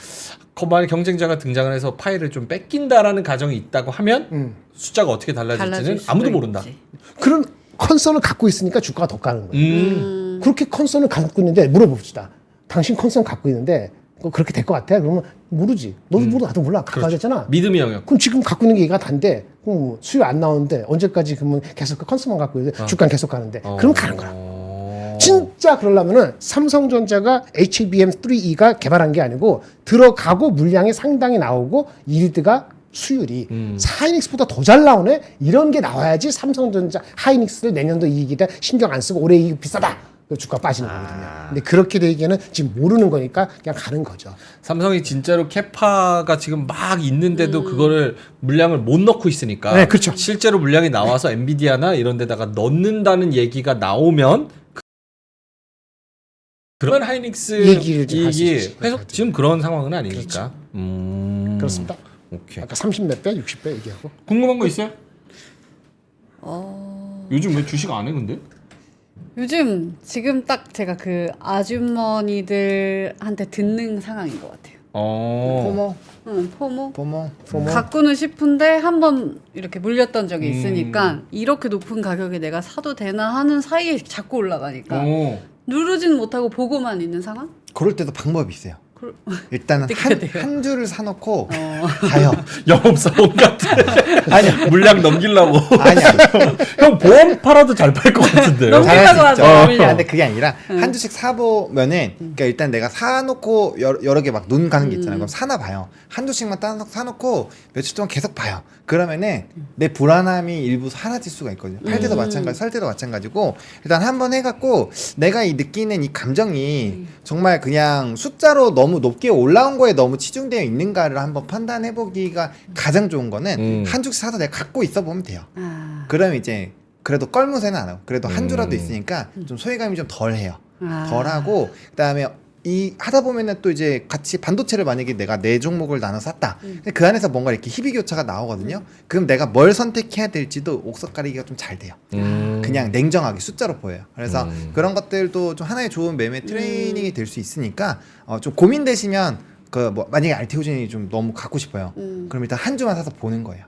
만약 경쟁자가 등장을 해서 파일을 좀 뺏긴다라는 가정이 있다고 하면 숫자가 어떻게 달라질지는 달라질 수도 아무도 모른다. 있지. 그런 컨선을 갖고 있으니까 주가가 더 가는 거예요. 그렇게 컨선을 갖고 있는데 물어봅시다. 당신 컨선 갖고 있는데 그거 그렇게 될 것 같아? 그러면 모르지. 너도 모르고 나도 몰라. 가까워졌잖아. 믿음의 영역. 그럼 지금 갖고 있는 게 얘가 단데 그럼 수요 안 나오는데 언제까지 그러면 계속 그 컨선만 갖고 있는데 주가는 계속 가는데 그럼 가는 거야. 진짜 그러려면은 삼성전자가 HBM3E가 개발한 게 아니고 들어가고 물량이 상당히 나오고 일드가 수율이 하이닉스보다 더 잘 나오네 이런 게 나와야지 삼성전자 하이닉스를 내년도 이익이다 신경 안 쓰고 올해 이익 비싸다 그 주가 빠지는 거거든요. 근데 그렇게 되기에는 지금 모르는 거니까 그냥 가는 거죠. 삼성이 진짜로 캐파가 지금 막 있는데도 그거를 물량을 못 넣고 있으니까 네, 그렇죠. 실제로 물량이 나와서 엔비디아나 이런 데다가 넣는다는 얘기가 나오면 그러면 하이닉스 얘기를 좀할수 이익이 있지. 회속 지금 그런 상황은 아니니까. 그렇습니다. 오케이. 아까 30몇 배, 60배 얘기하고 궁금한 거 있어요? 요즘 왜 주식 안 해 근데? 요즘 지금 딱 제가 그 아주머니들한테 듣는 상황인 것 같아요. 포모. 응, 포모. 포모. 갖고는 싶은데 한번 이렇게 물렸던 적이 있으니까 이렇게 높은 가격에 내가 사도 되나 하는 사이에 자꾸 올라가니까 누르진 못하고 보고만 있는 상황? 그럴 때도 방법이 있어요. 일단은 어떻게 한, 돼요? 한 줄을 사놓고 가요. 영업사원 같아. 아니야. 물량 넘기려고. 아니야. 형 보험 팔아도 잘 팔 것 같은데요. 너무 잘할 수 넘기려고 있죠. 하죠. 근데 그게 아니라 한 주씩 사보면은 그러니까 일단 내가 사놓고 여러 개 막 눈 가는 게 있잖아요. 그럼 사나 봐요. 한 주씩만 사놓고 며칠 동안 계속 봐요. 그러면은 내 불안함이 일부 사라질 수가 있거든요. 팔 때도 마찬가지, 살 때도 마찬가지고 일단 한번 해갖고 내가 이 느끼는 이 감정이 정말 그냥 숫자로 너무 높게 올라온 거에 너무 치중되어 있는가를 한번 판단해보기가 가장 좋은 거는 한 주씩 사서 내가 갖고 있어 보면 돼요. 그럼 이제 그래도 껄무새는 안 하고 그래도 한 주라도 있으니까 좀 소외감이 좀 덜해요. 덜하고 그다음에 이 하다 보면은 또 이제 같이 반도체를 만약에 내가 네 종목을 나눠 샀다. 근데 그 안에서 뭔가 이렇게 희비교차가 나오거든요. 그럼 내가 뭘 선택해야 될지도 옥석 가리기가 좀 잘 돼요. 그냥 냉정하게 숫자로 보여요. 그래서 그런 것들도 좀 하나의 좋은 매매 트레이닝이 될 수 있으니까 좀 고민되시면 그 뭐 만약에 알테오젠이 좀 너무 갖고 싶어요. 그럼 일단 한 주만 사서 보는 거예요.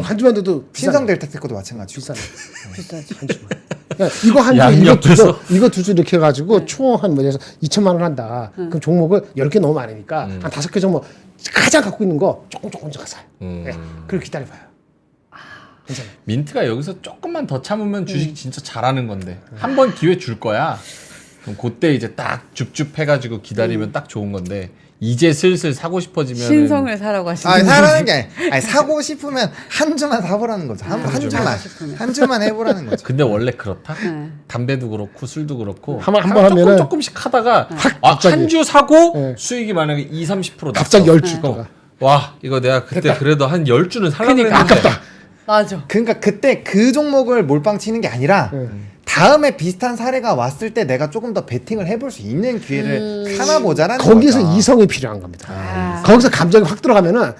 한 주만 돼도 신성 델타 테크도 마찬가지고. 비싸네. 비싸지. 한 주만. 야, 이거 한 주, 양옆에서. 이거 두 주 이렇게 해가지고 총 한 뭐에서 2천만 원 한다. 그럼 종목을 10개 너무 많으니까 한 5개 종목 가장 갖고 있는 거 조금 사요. 예, 그걸 기다려봐요. 괜찮아요. 민트가 여기서 조금만 더 참으면 주식 진짜 잘하는 건데 한 번 기회 줄 거야. 그럼 그때 이제 딱 줍줍 해가지고 기다리면 딱 좋은 건데 이제 슬슬 사고 싶어지면 신성을 사라고 하시는 아니 사라는 게 아니 사고 싶으면 한 주만 사보라는 거죠. 한 주만 한 주만 해보라는 거죠. 근데 원래 그렇다. 네. 담배도 그렇고 술도 그렇고 한번 하면은 조금씩 하다가 갑자기. 한 주 사고 네. 수익이 만약에 2-30% 갑자기 났어. 10주가. 와 이거 내가 그때 그래도 한 10주는 살려고 그러니까. 했는데 맞아. 그러니까 그때 그 종목을 몰빵 치는 게 아니라 다음에 비슷한 사례가 왔을 때 내가 조금 더 베팅을 해볼 수 있는 기회를 삼아보자라는 거기서 거죠. 이성이 필요한 겁니다. 거기서 감정이 확 들어가면은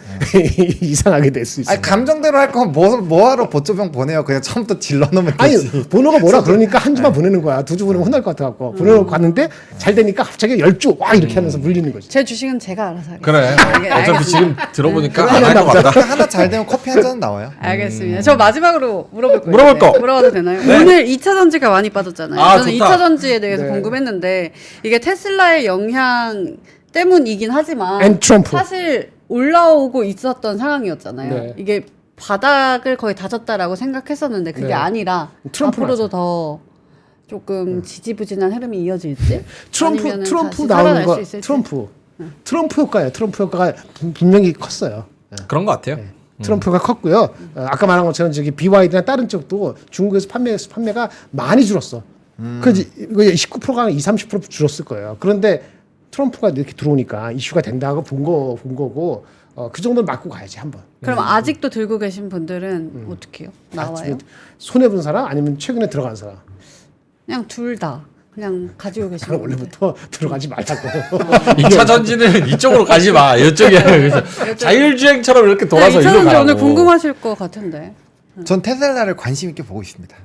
이상하게 될 수 있어요. 아니 감정대로 할 거면 뭐하러 보조병 보내요. 그냥 처음부터 질러놓으면 아니 되지. 번호가 뭐라 그러니까 한 주만 보내는 거야. 두 주 보내면 혼날 것 같아갖고 보내놓고 갔는데 잘 되니까 갑자기 10주 와 이렇게 하면서 물리는 거지. 제 주식은 제가 알아서 하겠습니다. 그래. 어차피 알겠습니다. 지금 들어보니까 안 할 것 같다. 하나 잘 되면 커피 한 잔은 나와요. 알겠습니다. 저 마지막으로 물어볼 거예요. 물어볼 거. 물어봐도 되나요? 오늘 2차 전지가 많이 빠졌잖아요. 아, 저는 좋다. 2차 전지에 대해서 네. 궁금했는데 이게 테슬라의 영향 때문이긴 하지만 앤 트럼프. 사실 올라오고 있었던 상황이었잖아요. 네. 이게 바닥을 거의 다졌다라고 생각했었는데 그게 네. 아니라 트럼프로 앞으로도 더 조금 지지부진한 흐름이 이어질지 아니면은 트럼프 다시 나오는 살아날 거 수 있을지. 트럼프 효과예요. 트럼프 효과가 분명히 컸어요. 그런 것 같아요. 트럼프가 컸고요. 아까 말한 것처럼 저기 BYD나 다른 쪽도 중국에서 판매가 많이 줄었어. 그래서 이거 19%가 20-30% 줄었을 거예요. 그런데 트럼프가 이렇게 들어오니까 이슈가 된다고 본 거고 그 정도는 맞고 가야지 한번. 그럼 아직도 들고 계신 분들은 어떻게 해요? 나와요? 손해 본 사람 아니면 최근에 들어간 사람? 그냥 둘 다 그냥 가지고 계신 그럼 분들. 원래부터 들어가지 말라고. 2차 전지는 이쪽으로 가지 마. 이쪽이야. 그래서 자율주행처럼 이렇게 돌아서 네, 이리로 가라고. 오늘 궁금하실 것 같은데 전 테슬라를 관심 있게 보고 있습니다.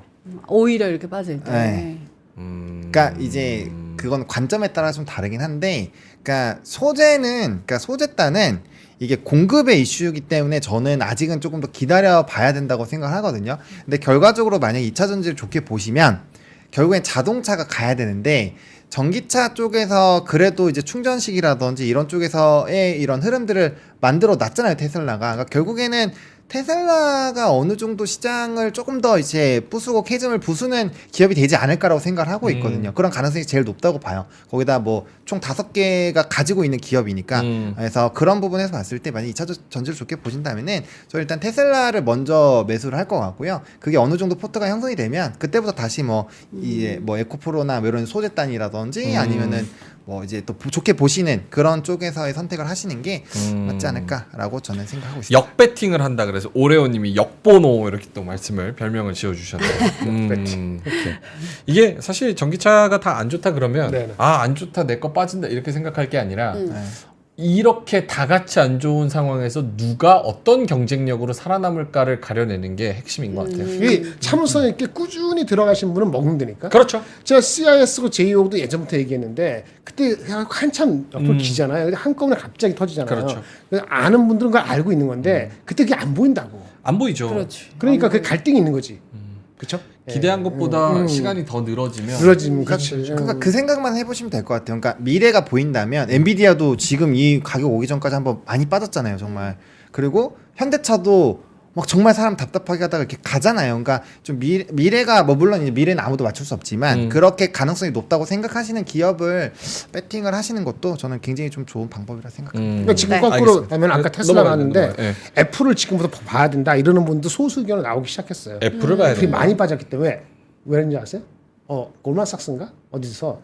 오히려 이렇게 빠질 때. 네. 그러니까 이제 그건 관점에 따라 좀 다르긴 한데, 그러니까 소재단은 이게 공급의 이슈이기 때문에 저는 아직은 조금 더 기다려 봐야 된다고 생각을 하거든요. 근데 결과적으로 만약 2차 전지를 좋게 보시면 결국엔 자동차가 가야 되는데 전기차 쪽에서 그래도 이제 충전식이라든지 이런 쪽에서의 이런 흐름들을 만들어 놨잖아요, 테슬라가. 그러니까 결국에는 테슬라가 어느 정도 시장을 조금 더 이제 부수고 캐즘을 부수는 기업이 되지 않을까라고 생각을 하고 있거든요. 그런 가능성이 제일 높다고 봐요. 거기다 뭐 총 5개가 가지고 있는 기업이니까. 그래서 그런 부분에서 봤을 때 만약 2차 전지를 좋게 보신다면은 저 일단 테슬라를 먼저 매수를 할 것 같고요. 그게 어느 정도 포트가 형성이 되면 그때부터 다시 뭐 이제 뭐 에코프로나 뭐 이런 소재단이라든지 아니면은 뭐 이제 또 좋게 보시는 그런 쪽에서의 선택을 하시는 게 맞지 않을까라고 저는 생각하고 있습니다. 역배팅을 한다 그래서 오레오님이 역보노 이렇게 또 말씀을 별명을 지어주셨네요. 오케이. 이게 사실 전기차가 다 안 좋다 그러면 네네. 아 안 좋다 내 거 빠진다 이렇게 생각할 게 아니라 이렇게 다 같이 안 좋은 상황에서 누가 어떤 경쟁력으로 살아남을까를 가려내는 게 핵심인 것 같아요. 이게 참을성 있게 꾸준히 들어가신 분은 먹는다니까. 그렇죠. 제가 CIS고 JO도 예전부터 얘기했는데 그때 한참 옆을 기잖아요. 근데 한꺼번에 갑자기 터지잖아요. 그렇죠. 그래서 아는 분들은 그걸 알고 있는 건데 그때 그게 안 보인다고. 안 보이죠. 그렇지. 그러니까 그 갈등이 있는 거지. 그렇죠? 기대한 것보다 시간이 더 늘어지면 늘어지면 그렇지. 그러니까 그 생각만 해보시면 될 것 같아요. 그러니까 미래가 보인다면 엔비디아도 지금 이 가격 오기 전까지 한번 많이 빠졌잖아요, 정말. 그리고 현대차도 막 정말 사람 답답하게 하다가 이렇게 가잖아요. 그러니까 좀 미래가 뭐 물론 이제 미래는 아무도 맞출 수 없지만 그렇게 가능성이 높다고 생각하시는 기업을 배팅을 하시는 것도 저는 굉장히 좀 좋은 방법이라 생각합니다. 그러니까 지금 네. 거꾸로 하면 아까 테슬라 넘어가야 나왔는데 네. 애플을 지금부터 봐야 된다 이러는 분도 소수 의견이 나오기 시작했어요. 애플을 봐야 애플이 돼요. 많이 빠졌기 때문에 왜 그런지 아세요? 골만삭스인가 어디서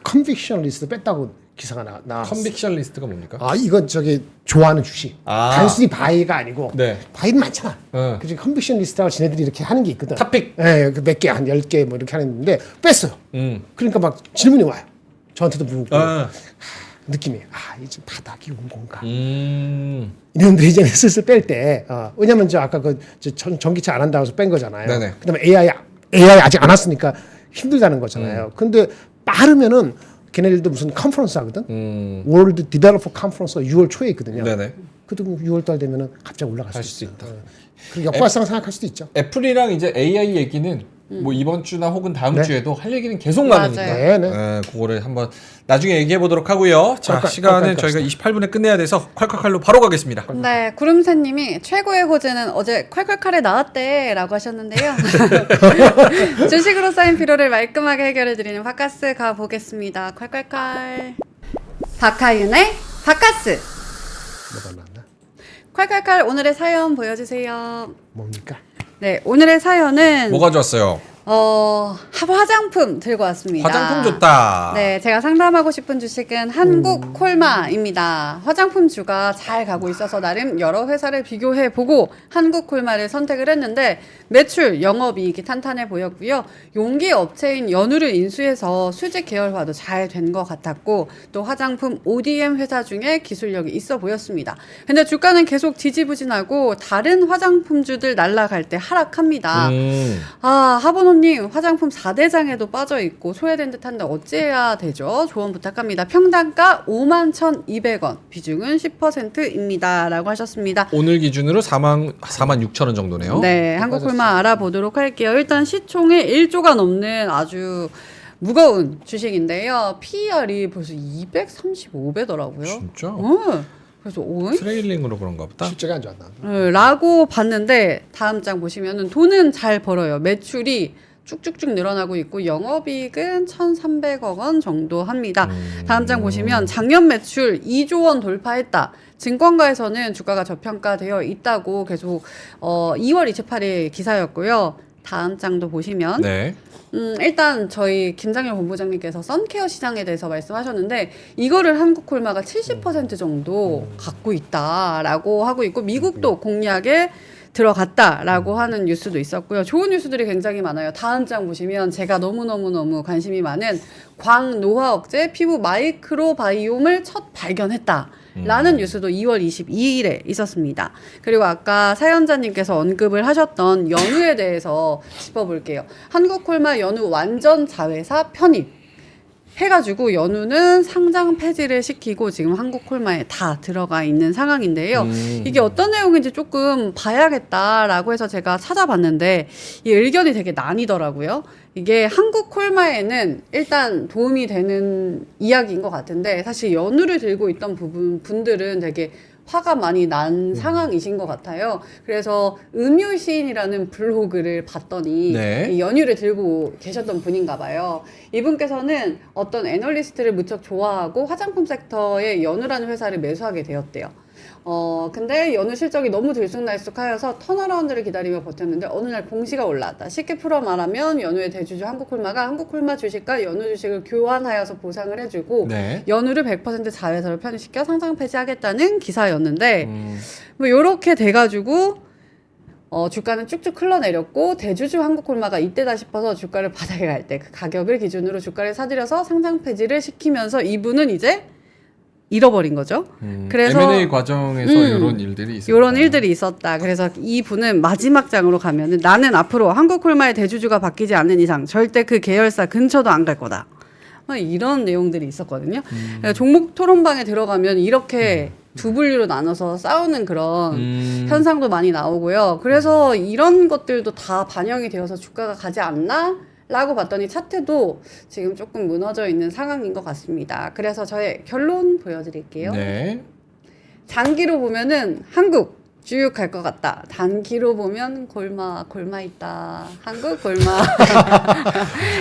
컨빅션 리스트 뺐다고 기사가 나왔어. 컨빅션 리스트가 뭡니까? 아 이건 저기 좋아하는 주식. 아. 단순히 바이가 아니고 네. 바이는 많잖아. 어. 그중에 컨빅션 리스트라고 지네들이 이렇게 하는 게 있거든. 탑픽. 예, 몇 개, 한 10개 뭐 이렇게 하는데 뺐어요. 그러니까 막 질문이 와요. 저한테도 물고 아. 느낌이 이제 바닥이 온 건가? 음. 이놈들이 이제 슬슬 뺄 때, 왜냐면 저 아까 전기차 안 한다고 해서 뺀 거잖아요. 네네. 그다음에 AI 아직 안 왔으니까 힘들다는 거잖아요. 근데 빠르면은 걔네들도 무슨 컨퍼런스 하거든. 월드 디벨로퍼 컨퍼런스가 6월 초에 있거든요. 네네. 그래도 6월 달 되면은 갑자기 올라갈 할 수 수 있어요. 있다. 그리고 역발상 생각할 수도 있죠. 애플이랑 이제 AI 얘기는 뭐 이번 주나 혹은 다음 네. 주에도 할 얘기는 계속 맞아요. 많으니까 네네. 그거를 한번 나중에 얘기해 보도록 하고요. 자, 콸콸, 시간은 콸콸 저희가 갑시다. 28분에 끝내야 돼서 콸콸콸로 바로 가겠습니다. 네, 구름새님이 최고의 호재는 어제 콸콸칼에 나왔대라고 하셨는데요. 주식으로 쌓인 피로를 말끔하게 해결해드리는 바카스 가보겠습니다. 콸콸칼. 박하윤의 바카스. 뭐가 나왔나? 콸콸칼 오늘의 사연 보여주세요. 뭡니까? 네, 오늘의 사연은 뭐가 좋았어요? 화장품 들고 왔습니다. 화장품 좋다. 네, 제가 상담하고 싶은 주식은 한국 콜마입니다. 화장품주가 잘 가고 있어서 나름 여러 회사를 비교해보고 한국 콜마를 선택을 했는데 매출, 영업이익이 탄탄해 보였고요. 용기 업체인 연우를 인수해서 수직 계열화도 잘 된 것 같았고 또 화장품 ODM 회사 중에 기술력이 있어 보였습니다. 근데 주가는 계속 지지부진하고 다른 화장품주들 날아갈 때 하락합니다. 하버노님 화장품 4대장에도 빠져있고 소외된 듯한데 어찌해야 되죠? 조언 부탁합니다. 평단가 51,200원, 비중은 10%입니다. 라고 하셨습니다. 오늘 기준으로 46,000원 정도네요. 네, 한국콜마 알아보도록 할게요. 일단 시총이 1조가 넘는 아주 무거운 주식인데요. PER이 벌써 235배더라고요. 진짜? 그래서 오이? 트레일링으로 그런가 보다. 실적이 안 좋았나? 라고 봤는데 다음 장 보시면은 돈은 잘 벌어요. 매출이 쭉쭉쭉 늘어나고 있고 영업이익은 1,300억 원 정도 합니다. 다음 장 보시면 작년 매출 2조 원 돌파했다. 증권가에서는 주가가 저평가되어 있다고 계속 2월 28일 기사였고요. 다음 장도 보시면 네. 일단 저희 김장렬 본부장님께서 선케어 시장에 대해서 말씀하셨는데 이거를 한국콜마가 70% 정도 갖고 있다라고 하고 있고 미국도 공략에 들어갔다라고 하는 뉴스도 있었고요. 좋은 뉴스들이 굉장히 많아요. 다음 장 보시면 제가 너무너무 관심이 많은 광노화억제 피부 마이크로바이옴을 첫 발견했다. 라는 뉴스도 2월 22일에 있었습니다. 그리고 아까 사연자님께서 언급을 하셨던 연우에 대해서 짚어볼게요. 한국콜마 연우 완전 자회사 편입 해가지고 연우는 상장 폐지를 시키고 지금 한국콜마에 다 들어가 있는 상황인데요. 이게 어떤 내용인지 조금 봐야겠다라고 해서 제가 찾아봤는데 이 의견이 되게 나뉘더라고요. 이게 한국콜마에는 일단 도움이 되는 이야기인 것 같은데 사실 연우를 들고 있던 분들은 되게 화가 많이 난 상황이신 것 같아요. 그래서 음유시인이라는 블로그를 봤더니 네. 이 연유를 들고 계셨던 분인가 봐요. 이분께서는 어떤 애널리스트를 무척 좋아하고 화장품 섹터에 연우라는 회사를 매수하게 되었대요. 근데 연우 실적이 너무 들쑥날쑥하여서 턴어라운드를 기다리며 버텼는데 어느 날 공시가 올라왔다. 쉽게 풀어 말하면 연우의 대주주 한국콜마가 한국콜마 주식과 연우 주식을 교환하여서 보상을 해주고 네. 연우를 100% 자회사로 편입시켜 상장 폐지하겠다는 기사였는데 뭐 이렇게 돼가지고 주가는 쭉쭉 흘러내렸고 대주주 한국콜마가 이때다 싶어서 주가를 바닥에 갈 때 그 가격을 기준으로 주가를 사들여서 상장 폐지를 시키면서 이분은 이제 잃어버린 거죠. 그래서 M&A 과정에서 이런 일들이 있었다. 이런 일들이 있었다. 그래서 이 분은 마지막 장으로 가면은 나는 앞으로 한국콜마의 대주주가 바뀌지 않는 이상 절대 그 계열사 근처도 안 갈 거다. 이런 내용들이 있었거든요. 그러니까 종목 토론방에 들어가면 이렇게 두 분류로 나눠서 싸우는 그런 현상도 많이 나오고요. 그래서 이런 것들도 다 반영이 되어서 주가가 가지 않나? 라고 봤더니 차트도 지금 조금 무너져 있는 상황인 것 같습니다. 그래서 저의 결론 보여드릴게요. 네. 장기로 보면은 한국 쭉 갈 것 같다. 단기로 보면 골마 있다. 한국 골마.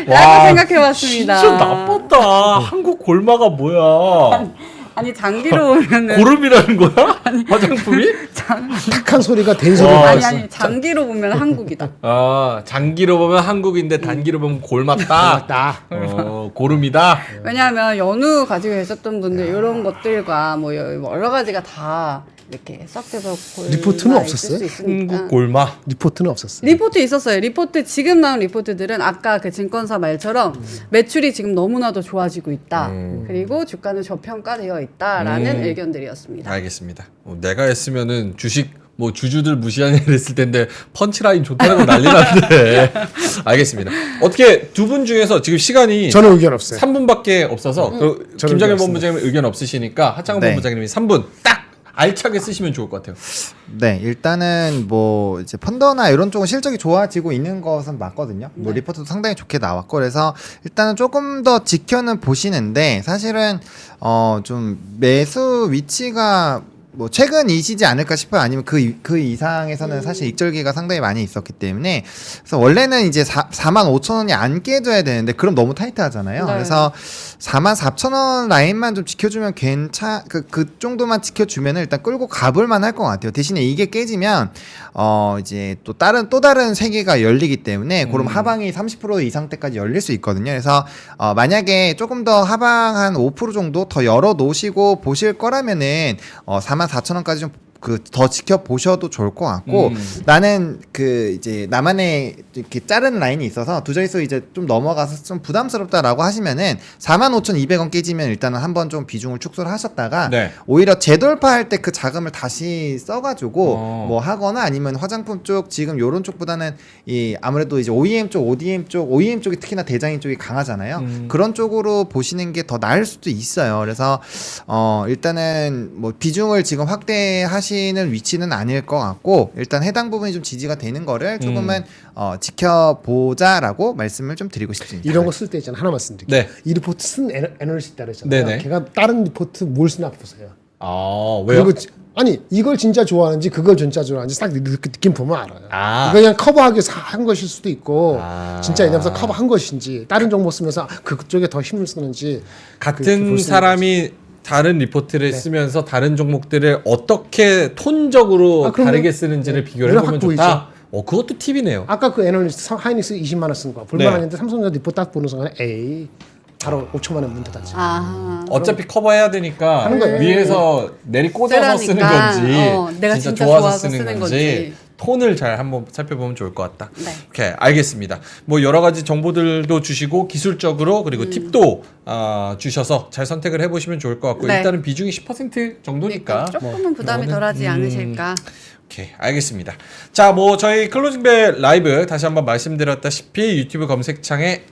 라고 생각해봤습니다. 진짜 나빴다. 한국 골마가 뭐야? 아니 장기로 보면은 고름이라는 거야? 화장품이? 탁한 소리가 된 소리가 와, 아니 장기로 보면 한국이다. 아, 장기로 보면 한국인데 단기로 보면 골맞다. 맞다. 고름이다. 왜냐하면 연우 가지고 계셨던 분들 이런 것들과 뭐 여러 가지가 다 이렇게 썩돼서 리포트는 없었어요? 한국 골마. 리포트는 없었어요. 리포트 있었어요. 리포트 지금 나온 리포트들은 아까 그 증권사 말처럼 매출이 지금 너무나도 좋아지고 있다. 그리고 주가는 저평가되어 있다라는 의견들이었습니다. 알겠습니다. 내가 했으면은 주식 뭐 주주들 무시하냐 그랬을 텐데 펀치라인 좋다고 난리 났는데. 알겠습니다. 어떻게 두 분 중에서 지금 시간이 저는 의견 없어요. 3분밖에 없어서 그 저는 김정일 의견 본부장님 의견 없으시니까 하창원 네. 본부장님이 3분 딱 알차게 쓰시면 좋을 것 같아요. 네, 일단은 뭐 이제 펀더나 이런 쪽은 실적이 좋아지고 있는 것은 맞거든요. 뭐 리포트도 상당히 좋게 나왔고 그래서 일단은 조금 더 지켜는 보시는데 사실은 좀 매수 위치가 뭐 최근이시지 않을까 싶어요. 아니면 그 이상에서는 사실 익절기가 상당히 많이 있었기 때문에 그래서 원래는 이제 45,000원이 안 깨져야 되는데 그럼 너무 타이트하잖아요. 네. 그래서 44,000원 라인만 좀 지켜주면 그 정도만 지켜주면 일단 끌고 가볼만 할 것 같아요. 대신에 이게 깨지면 이제 또 다른 세계가 열리기 때문에 그럼 하방이 30% 이상 때까지 열릴 수 있거든요. 그래서 만약에 조금 더 하방 한 5% 정도 더 열어 놓으시고 보실 거라면은 44,000원까지 좀 더 지켜보셔도 좋을 것 같고 나는 이제 나만의 이렇게 자른 라인이 있어서 두 자릿수 이제 좀 넘어가서 좀 부담스럽다라고 하시면은 45,200원 깨지면 일단은 한번 좀 비중을 축소를 하셨다가 네. 오히려 재돌파할 때 그 자금을 다시 써가지고 뭐 하거나 아니면 화장품 쪽 지금 요런 쪽보다는 아무래도 이제 OEM 쪽, ODM 쪽, OEM 쪽이 특히나 대장인 쪽이 강하잖아요. 그런 쪽으로 보시는 게 더 나을 수도 있어요. 그래서 일단은 뭐 비중을 지금 확대하시는 위치는 아닐 것 같고 일단 해당 부분이 좀 지지가 되는 거를 조금은 지켜보자라고 말씀을 좀 드리고 싶습니다. 이런 거 쓸 때 있잖아. 하나만 말씀드릴게요. 네. 이 리포트 쓴 애널리스트 있다 그랬잖아요. 네네. 걔가 다른 리포트 뭘 쓰나 보세요. 아, 왜요? 그리고 아니 이걸 진짜 좋아하는지 그걸 진짜 좋아하는지 딱 느낌 보면 알아요. 아. 이거 그냥 커버하기 위해서 한 것일 수도 있고 아. 진짜 얘네면서 커버한 것인지 다른 정보 쓰면서 그쪽에 더 힘을 쓰는지 같은 볼수 사람이 다른 리포트를 쓰면서 다른 종목들을 어떻게 톤적으로 그럼요. 다르게 쓰는지를 비교를 눈에 해보면 확 좋다. 그것도 팁이네요. 아까 그 애널리스트 하이닉스 20만 원 쓴 거 네. 볼만했는데 삼성전자 리포트 딱 보는 순간에 에이 바로 5초 만에 문 닫았지. 아. 어차피 커버해야 되니까 하는 거예요. 위에서 내리 꽂아서 쓰는 쓰라니까. 건지 내가 진짜 진짜 좋아서 쓰는 쓰는 건지 건지. 톤을 잘 한번 살펴보면 좋을 것 같다. 네. 오케이, 알겠습니다. 뭐 여러 가지 정보들도 주시고 기술적으로 그리고 팁도 주셔서 잘 선택을 해보시면 좋을 것 같고 네. 일단은 비중이 10% 정도니까 조금은 부담이 덜하지 않으실까. 오케이, 알겠습니다. 자, 뭐 저희 클로징벨 라이브 다시 한번 말씀드렸다시피 유튜브 검색창에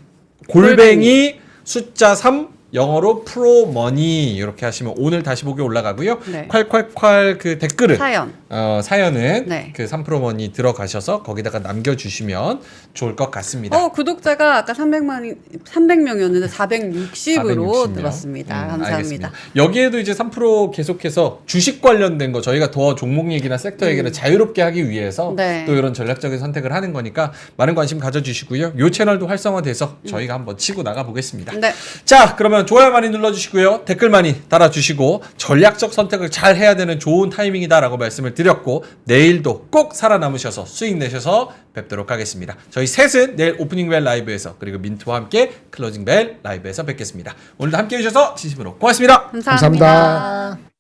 골뱅이 숫자 3 영어로 프로머니 이렇게 하시면 오늘 다시 보기 올라가고요. 네. 콸콸콸 그 댓글은 사연. 사연은 네. 그 3프로머니 들어가셔서 거기다가 남겨주시면 좋을 것 같습니다. 구독자가 아까 300명이었는데 460으로 460 명. 늘었습니다. 감사합니다. 알겠습니다. 여기에도 이제 3% 계속해서 주식 관련된 거 저희가 더 종목 얘기나 섹터 얘기를 자유롭게 하기 위해서 네. 또 이런 전략적인 선택을 하는 거니까 많은 관심 가져주시고요. 요 채널도 활성화돼서 저희가 한번 치고 나가 보겠습니다. 네. 자, 그러면 좋아요 많이 눌러주시고요. 댓글 많이 달아주시고 전략적 선택을 잘 해야 되는 좋은 타이밍이다라고 말씀을 드렸고 내일도 꼭 살아남으셔서 수익 내셔서 뵙도록 하겠습니다. 저희 셋은 내일 오프닝벨 라이브에서 그리고 민트와 함께 클로징벨 라이브에서 뵙겠습니다. 오늘도 함께 해주셔서 진심으로 고맙습니다. 감사합니다. 감사합니다.